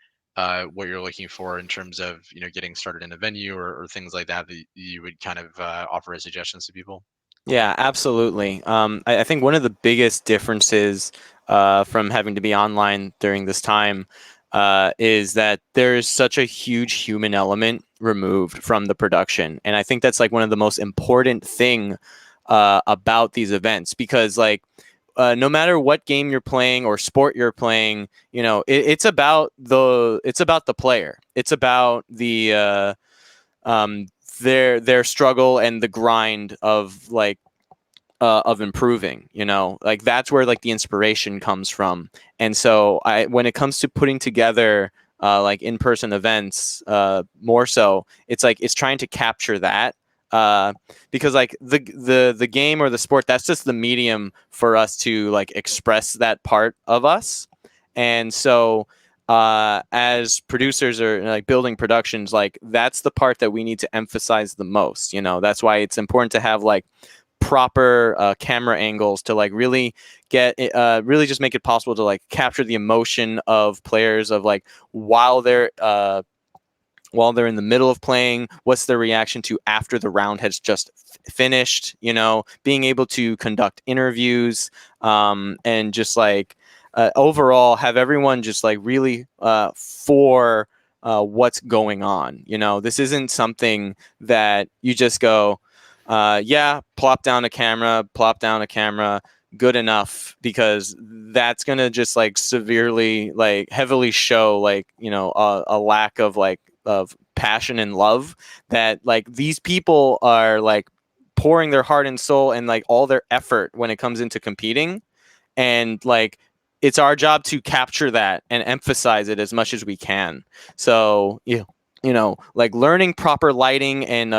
S1: what you're looking for in terms of, getting started in a venue or things like that you would kind of offer as suggestions to people?
S4: Yeah, absolutely. I think one of the biggest differences from having to be online during this time is that there's such a huge human element removed from the production, and I think that's like one of the most important thing about these events, because like no matter what game you're playing or sport you're playing, you know, it's about the player. It's about um, their struggle and the grind of improving, you know, like that's where like the inspiration comes from. And so when it comes to putting together like in-person events, more so it's like it's trying to capture that, because like the game or the sport, that's just the medium for us to like express that part of us. And so as producers or like building productions, like that's the part that we need to emphasize the most. You know, that's why it's important to have like proper camera angles to like really get really just make it possible to like capture the emotion of players, of like while they're in the middle of playing, what's their reaction to after the round has just finished, you know, being able to conduct interviews, and just like overall have everyone just like really for what's going on. You know, this isn't something that you just go, yeah, plop down a camera, good enough, because that's gonna just like severely, like heavily show like, you know, a lack of like of passion and love that like these people are like pouring their heart and soul and like all their effort when it comes into competing. And like it's our job to capture that and emphasize it as much as we can. So you know, like learning proper lighting and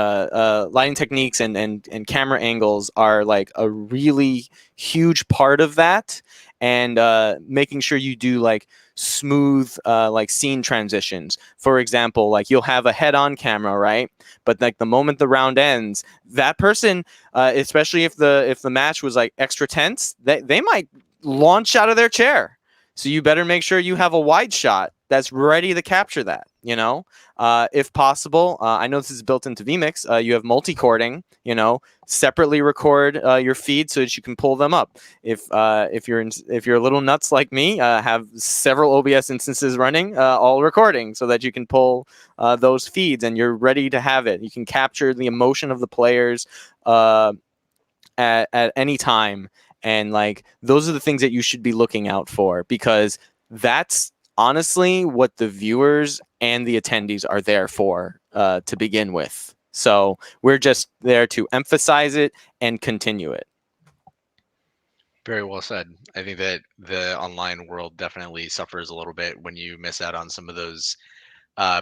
S4: lighting techniques and camera angles are like a really huge part of that. And making sure you do like smooth like scene transitions. For example, like you'll have a head-on camera, right? But like the moment the round ends, that person, especially if the match was like extra tense, they might launch out of their chair. So you better make sure you have a wide shot that's ready to capture that, you know? If possible, I know this is built into vMix. You have multi-cording, you know, separately record your feed so that you can pull them up. If you're a little nuts like me, have several OBS instances running, all recording, so that you can pull those feeds and you're ready to have it. You can capture the emotion of the players at any time. And like those are the things that you should be looking out for, because that's honestly what the viewers and the attendees are there for to begin with. So we're just there to emphasize it and continue it.
S1: Very well said. I think that the online world definitely suffers a little bit when you miss out on some of those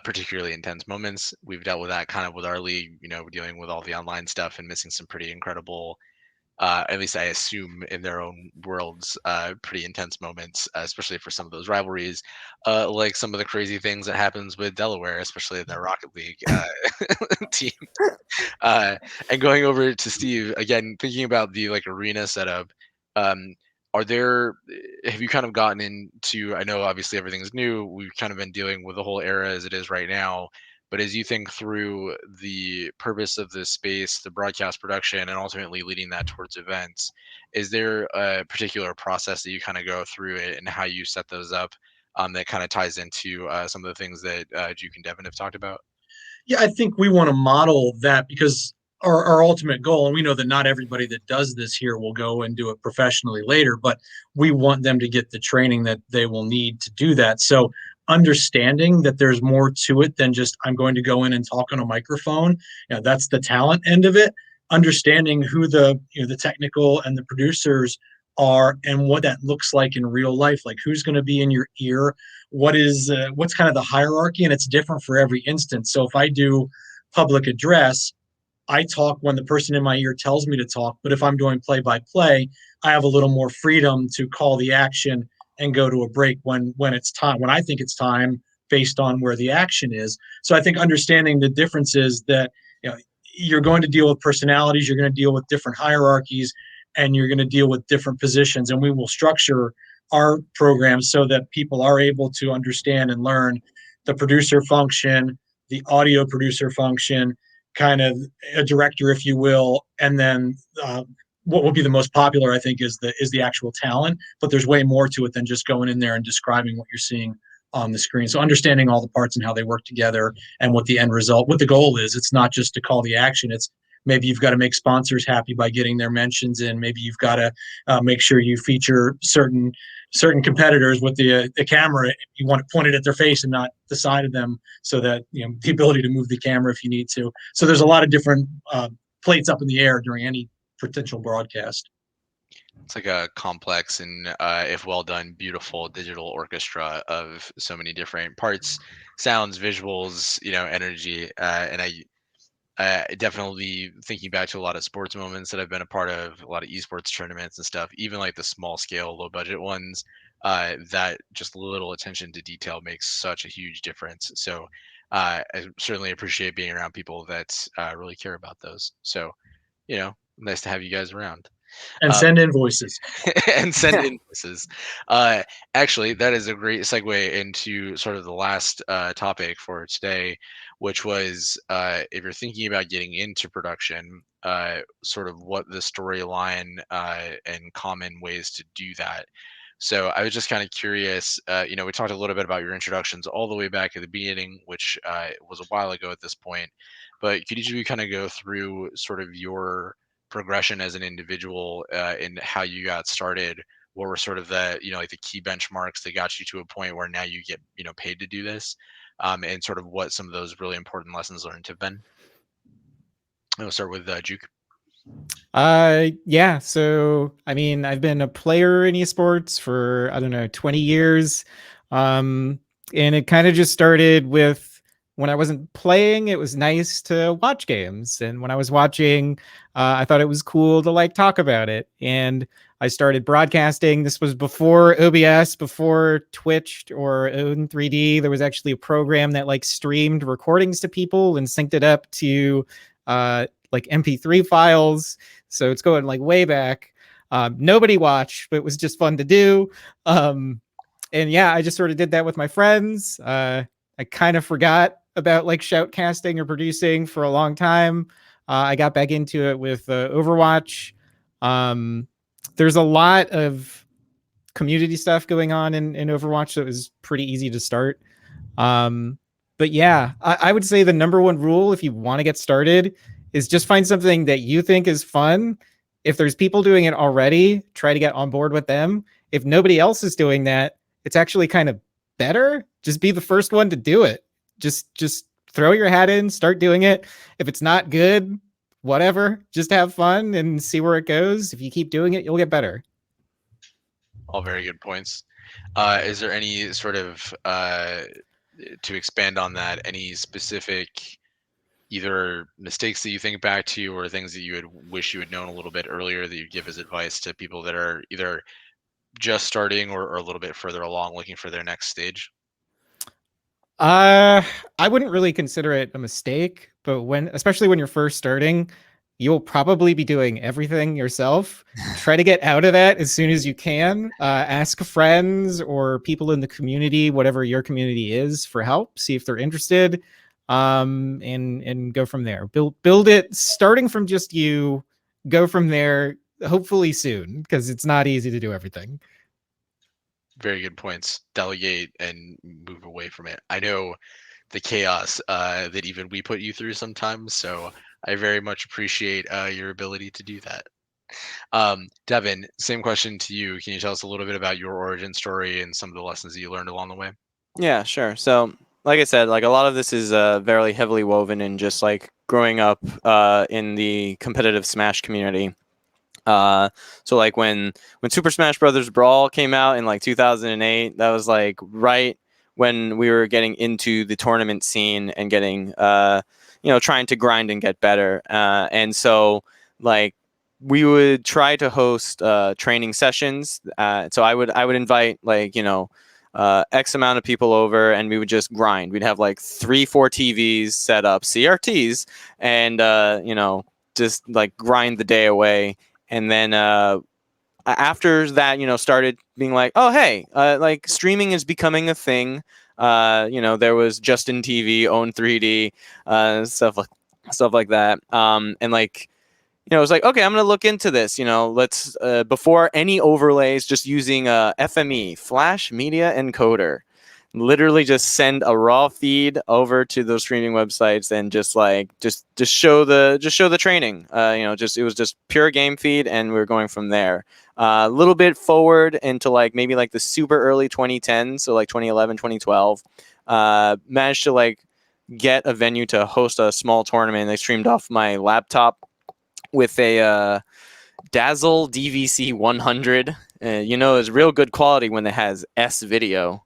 S1: particularly intense moments. We've dealt with that kind of with our league, you know, dealing with all the online stuff and missing some pretty incredible, at least I assume in their own worlds, pretty intense moments, especially for some of those rivalries, like some of the crazy things that happens with Delaware, especially in their Rocket League team. And going over to Steve again, thinking about the like arena setup, um, are there? Have you kind of gotten into? I know obviously everything's new. We've kind of been dealing with the whole era as it is right now. But as you think through the purpose of this space, the broadcast production, and ultimately leading that towards events, is there a particular process that you kind of go through it and how you set those up, that kind of ties into some of the things that Juke and Devin have talked about?
S3: Yeah, I think we want to model that because our ultimate goal, and we know that not everybody that does this here will go and do it professionally later, but we want them to get the training that they will need to do that. So understanding that there's more to it than just I'm going to go in and talk on a microphone, you know, that's the talent end of it. Understanding who the technical and the producers are and what that looks like in real life, like who's going to be in your ear, what's kind of the hierarchy, and it's different for every instance. So if I do public address, I talk when the person in my ear tells me to talk, but if I'm doing play by play, I have a little more freedom to call the action and go to a break when it's time, when I think it's time, based on where the action is. So I think understanding the differences that, you know, you're going to deal with personalities, you're going to deal with different hierarchies, and you're going to deal with different positions, and we will structure our programs so that people are able to understand and learn the producer function, the audio producer function, kind of a director, if you will, and then what would be the most popular, I think, is the actual talent. But there's way more to it than just going in there and describing what you're seeing on the screen. So understanding all the parts and how they work together and what the end result, what the goal is. It's not just to call the action. It's maybe you've got to make sponsors happy by getting their mentions in. Maybe you've got to make sure you feature certain competitors with the camera. You want to point it at their face and not the side of them, so that the ability to move the camera if you need to. So there's a lot of different plates up in the air during any potential broadcast.
S1: It's like a complex and, if well done, beautiful digital orchestra of so many different parts, sounds, visuals, energy. And I definitely, thinking back to a lot of sports moments that I've been a part of, a lot of esports tournaments and stuff, even like the small scale, low budget ones, that just little attention to detail makes such a huge difference. So I certainly appreciate being around people that really care about those. So, nice to have you guys around.
S3: And send invoices.
S1: And send invoices. Actually, that is a great segue into sort of the last topic for today, which was, if you're thinking about getting into production, sort of what the storyline and common ways to do that. So I was just kind of curious. We talked a little bit about your introductions all the way back at the beginning, which was a while ago at this point. But could each of you kind of go through sort of your progression as an individual, and how you got started? What were sort of the like the key benchmarks that got you to a point where now you get paid to do this, and sort of what some of those really important lessons learned have been? I'll start with Juke.
S2: Yeah, so I mean, I've been a player in esports for, I don't know, 20 years. And it kind of just started with, when I wasn't playing, it was nice to watch games. And when I was watching, I thought it was cool to like talk about it. And I started broadcasting. This was before OBS, before Twitch or Own3D. There was actually a program that like streamed recordings to people and synced it up to like MP3 files. So it's going like way back. Nobody watched, but it was just fun to do. And yeah, I just sort of did that with my friends. I kind of forgot about like shoutcasting or producing for a long time. I got back into it with Overwatch. There's a lot of community stuff going on in Overwatch, so it was pretty easy to start. But yeah, I would say the number one rule if you want to get started is just find something that you think is fun. If there's people doing it already, try to get on board with them. If nobody else is doing that, it's actually kind of better. Just be the first one to do it. Just throw your hat in, start doing it. If it's not good, whatever, just have fun and see where it goes. If you keep doing it, you'll get better.
S1: All very good points. Is there any sort of, to expand on that, any specific either mistakes that you think back to or things that you would wish you had known a little bit earlier that you give as advice to people that are either just starting or a little bit further along looking for their next stage?
S2: I wouldn't really consider it a mistake, but especially when you're first starting, you'll probably be doing everything yourself. Try to get out of that as soon as you can. Ask friends or people in the community, whatever your community is, for help. See if they're interested, and go from there. Build it starting from just you. Go from there, hopefully soon, because it's not easy to do everything.
S1: Very good points. Delegate and move away from it. I know the chaos that even we put you through sometimes, so I very much appreciate your ability to do that. Devin, same question to you. Can you tell us a little bit about your origin story and some of the lessons that you learned along the way?
S4: Yeah, sure. So, like I said, like a lot of this is very heavily woven in just like growing up in the competitive Smash community. So like when Super Smash Brothers Brawl came out in like 2008, that was like right when we were getting into the tournament scene and getting trying to grind and get better. And so like we would try to host training sessions. So I would invite like X amount of people over, and we would just grind. We'd have like 3-4 TVs set up, CRTs, and just like grind the day away. And then after that, started being like, oh, hey, like streaming is becoming a thing. There was Justin TV, Own3D, stuff like that. And like, it was like, okay, I'm gonna look into this. Let's before any overlays, just using FME, Flash Media Encoder. Literally, just send a raw feed over to those streaming websites and just show the training. It was just pure game feed, and we were going from there. A little bit forward into like maybe like the super early 2010s, so like 2011, 2012. Managed to like get a venue to host a small tournament. They streamed off my laptop with a Dazzle DVC 100. It's real good quality when it has S video.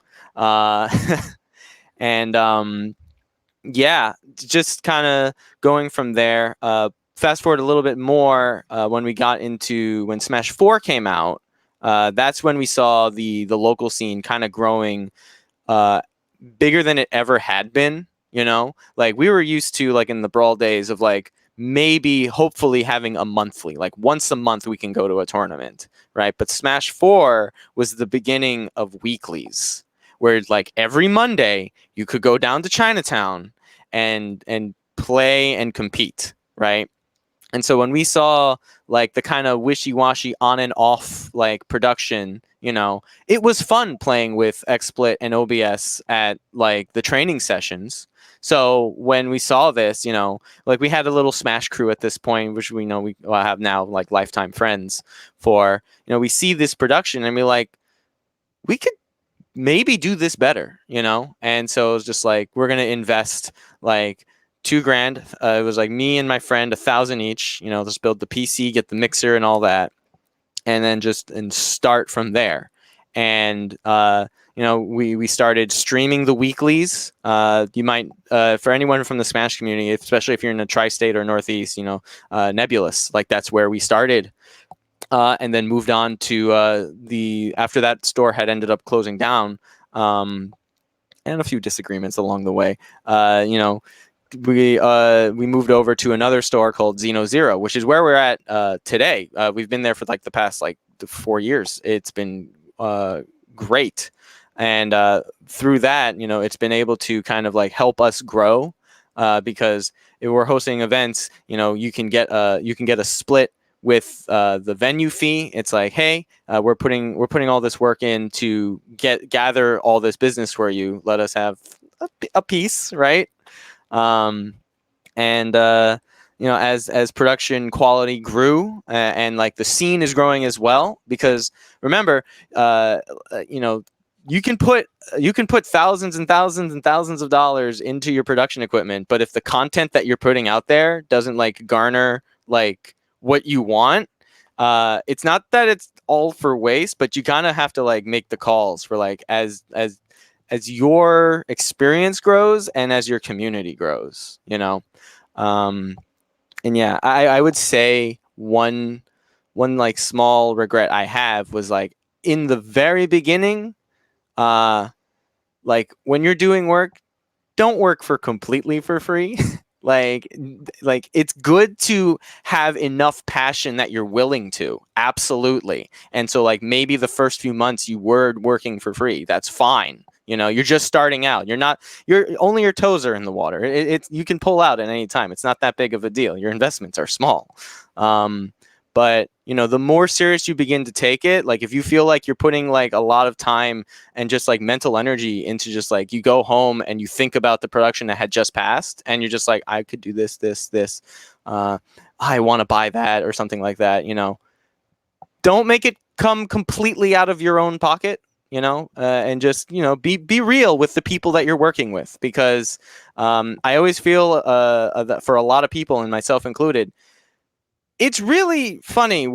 S4: And yeah, just kind of going from there. Fast forward a little bit more when Smash 4 came out. That's when we saw the local scene kind of growing bigger than it ever had been. Like we were used to, like in the Brawl days, of like maybe hopefully having a monthly, like once a month we can go to a tournament, right? But Smash 4 was the beginning of weeklies, where like every Monday you could go down to Chinatown and play and compete, right? And so when we saw like the kind of wishy-washy on and off like production, it was fun playing with XSplit and OBS at like the training sessions. So when we saw this, like we had a little Smash crew at this point, which we know we have now like lifetime friends for, we see this production and we're like, we could maybe do this better, And so it was just like, we're going to invest like $2,000. It was like me and my friend, 1,000 each, just build the PC, get the mixer and all that. And then start from there. And, we started streaming the weeklies. You might, for anyone from the Smash community, especially if you're in the tri-state or Northeast, Nebulous, like that's where we started. And then moved on to after that store had ended up closing down, and a few disagreements along the way. We moved over to another store called Xeno Zero, which is where we're at today. We've been there for like the past 4 years. It's been great, and through that, it's been able to kind of like help us grow, because if we're hosting events, you can get a split with the venue fee. It's like, hey, we're putting all this work in to gather all this business for you. Let us have a piece, right? And as production quality grew, and like the scene is growing as well, because remember, you can put thousands and thousands and thousands of dollars into your production equipment, but if the content that you're putting out there doesn't like garner like what you want, it's not that it's all for waste, but you kind of have to like make the calls for like as your experience grows and as your community grows, and yeah, I would say one like small regret I have was like in the very beginning, like when you're doing work, don't work for completely for free. like it's good to have enough passion that you're willing to, absolutely. And so like maybe the first few months you were working for free, that's fine. You're just starting out. You're only your toes are in the water. It's you can pull out at any time. It's not that big of a deal. Your investments are small. But the more serious you begin to take it, like if you feel like you're putting like a lot of time and just like mental energy into just like you go home and you think about the production that had just passed and you're just like, I could do this, I want to buy that or something like that, don't make it come completely out of your own pocket, and just, be real with the people that you're working with, because I always feel that for a lot of people, and myself included, it's really funny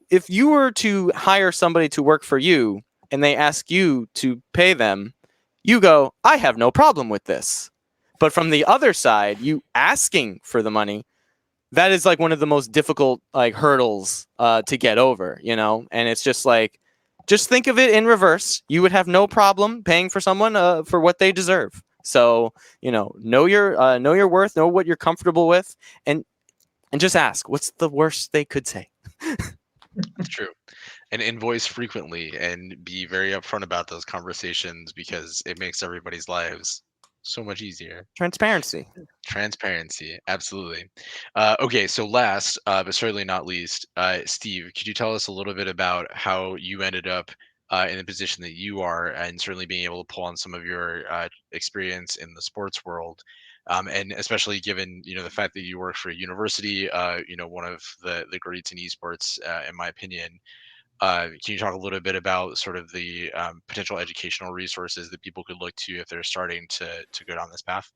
S4: if you were to hire somebody to work for you and they ask you to pay them, you go, I have no problem with this. But from the other side, you asking for the money, that is like one of the most difficult like hurdles to get over, and it's just like, just think of it in reverse. You would have no problem paying for someone for what they deserve. So, know your worth, know what you're comfortable with, and just ask, what's the worst they could say?
S1: It's true. And invoice frequently and be very upfront about those conversations, because it makes everybody's lives So much easier.
S4: Transparency.
S1: Transparency, absolutely. Okay, so last, but certainly not least, Steve, could you tell us a little bit about how you ended up in the position that you are, and certainly being able to pull on some of your experience in the sports world, and especially given the fact that you work for a university, one of the greats in esports, in my opinion. Can you talk a little bit about sort of the potential educational resources that people could look to if they're starting to go down this path?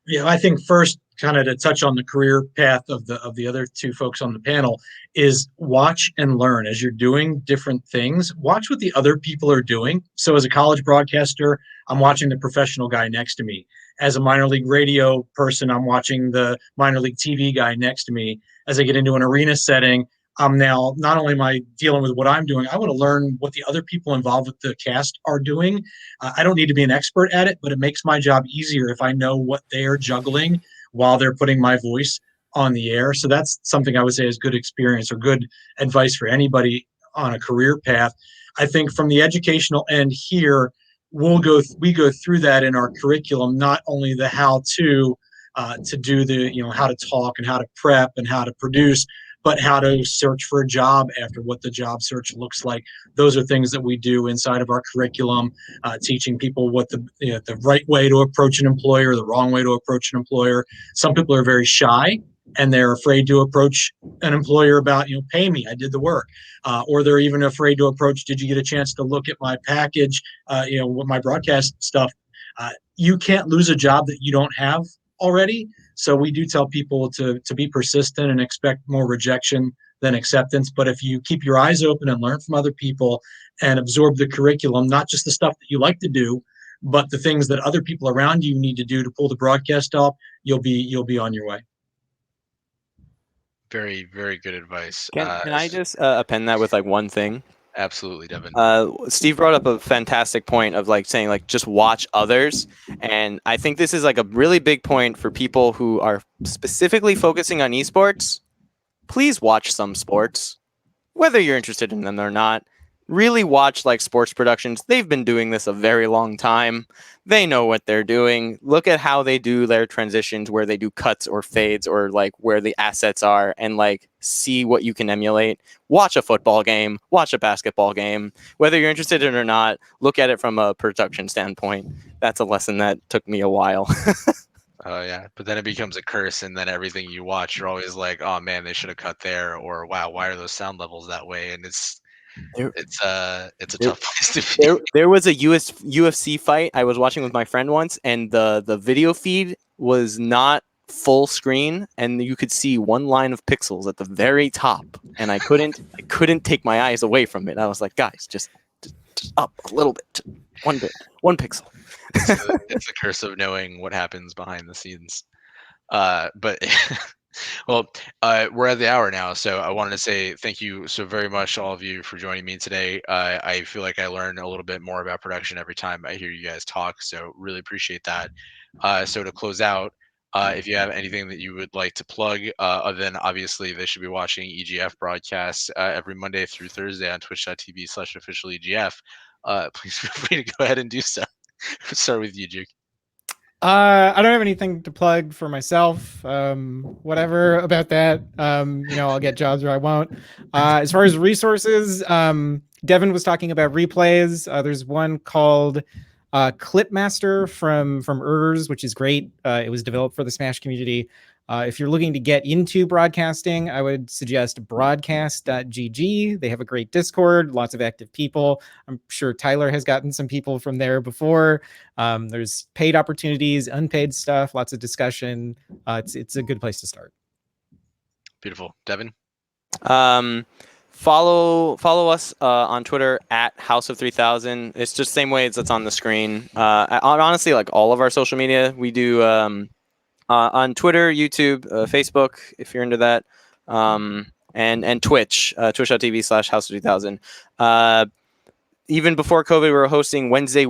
S3: Yeah, I think first, kind of to touch on the career path of the other two folks on the panel, is watch and learn as you're doing different things. Watch what the other people are doing. So, as a college broadcaster, I'm watching the professional guy next to me. As a minor league radio person, I'm watching the minor league TV guy next to me. As I get into an arena setting, I'm now not only am I dealing with what I'm doing, I want to learn what the other people involved with the cast are doing. I don't need to be an expert at it, but it makes my job easier if I know what they're juggling while they're putting my voice on the air. So that's something I would say is good experience or good advice for anybody on a career path. I think from the educational end here, we go through that in our curriculum, not only the how to do the how to talk and how to prep and how to produce, but how to search for a job after, what the job search looks like. Those are things that we do inside of our curriculum, teaching people what the right way to approach an employer, the wrong way to approach an employer. Some people are very shy and they're afraid to approach an employer about, pay me, I did the work. Or they're even afraid to approach, did you get a chance to look at my package, with my broadcast stuff? You can't lose a job that you don't have already. So we do tell people to be persistent and expect more rejection than acceptance. But if you keep your eyes open and learn from other people and absorb the curriculum, not just the stuff that you like to do, but the things that other people around you need to do to pull the broadcast off, you'll be on your way.
S1: Very, very good advice.
S4: Can I just append that with like one thing?
S1: Absolutely, Devin.
S4: Steve brought up a fantastic point of like saying like just watch others, and I think this is like a really big point for people who are specifically focusing on esports. Please watch some sports, whether you're interested in them or not. Really watch like sports productions. They've been doing this a very long time. They know what they're doing. Look at how they do their transitions, where they do cuts or fades, or like where the assets are, and like see what you can emulate. Watch a football game, watch a basketball game. Whether you're interested in it or not, look at it from a production standpoint. That's a lesson that took me a while.
S1: Oh yeah, but then it becomes a curse, and then everything you watch, you're always like, "Oh man, they should have cut there," or "Wow, why are those sound levels that way?" And it's a tough place to be.
S4: There was a UFC fight I was watching with my friend once, and the video feed was not full screen, and you could see one line of pixels at the very top, and I couldn't take my eyes away from it. I was like, guys, just up a little bit, one pixel.
S1: It's the curse of knowing what happens behind the scenes. But well, we're at the hour now, so I wanted to say thank you so very much, all of you, for joining me today. I feel like I learn a little bit more about production every time I hear you guys talk, so really appreciate that. So to close out, if you have anything that you would like to plug, other than obviously they should be watching EGF broadcasts every Monday through Thursday on twitch.tv/officialegf, please feel free to go ahead and do so. Start with you, Juke.
S2: I don't have anything to plug for myself. Whatever about that. I'll get jobs or I won't. As far as resources, Devin was talking about replays. There's one called Clipmaster from Urs, which is great. It was developed for the Smash community. If you're looking to get into broadcasting, I would suggest broadcast.gg. They have a great Discord, lots of active people. I'm sure Tyler has gotten some people from there before. There's paid opportunities, unpaid stuff, lots of discussion. It's a good place to start.
S1: Beautiful. Devin?
S4: Follow us on Twitter at House of 3000. It's just the same way as it's on the screen. Honestly, like all of our social media, we do on Twitter, YouTube, Facebook, if you're into that, and Twitch, twitch.tv/House of 3000. Even before COVID, we were hosting Wednesday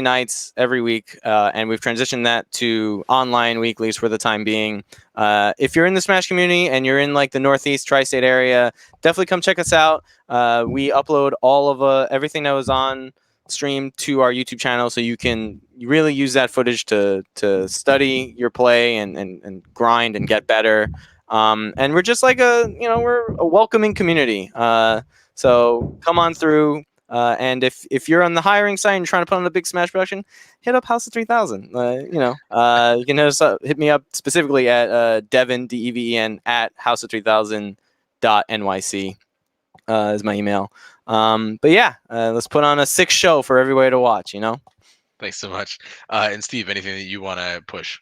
S4: nights every week, and we've transitioned that to online weeklies for the time being. If you're in the Smash community and you're in like the Northeast tri-state area, definitely come check us out. We upload all of everything that was on stream to our YouTube channel, so you can really use that footage to study your play and grind and get better. And we're just like we're a welcoming community. So come on through. And if you're on the hiring site and you're trying to put on a big Smash production, hit up House of 3000. You can hit me up specifically at Deven, Deven, at House of 3000.nyc is my email. But yeah, let's put on a sick show for everybody to watch.
S1: Thanks so much. And Steve, anything that you want to push?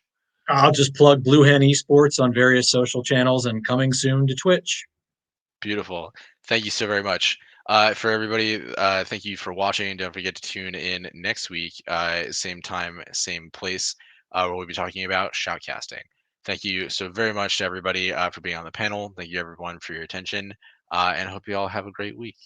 S3: I'll just plug Blue Hen Esports on various social channels and coming soon to Twitch.
S1: Beautiful. Thank you so very much. For everybody, thank you for watching. Don't forget to tune in next week, same time, same place, where we'll be talking about shoutcasting. Thank you so very much to everybody for being on the panel. Thank you everyone for your attention, and I hope you all have a great week.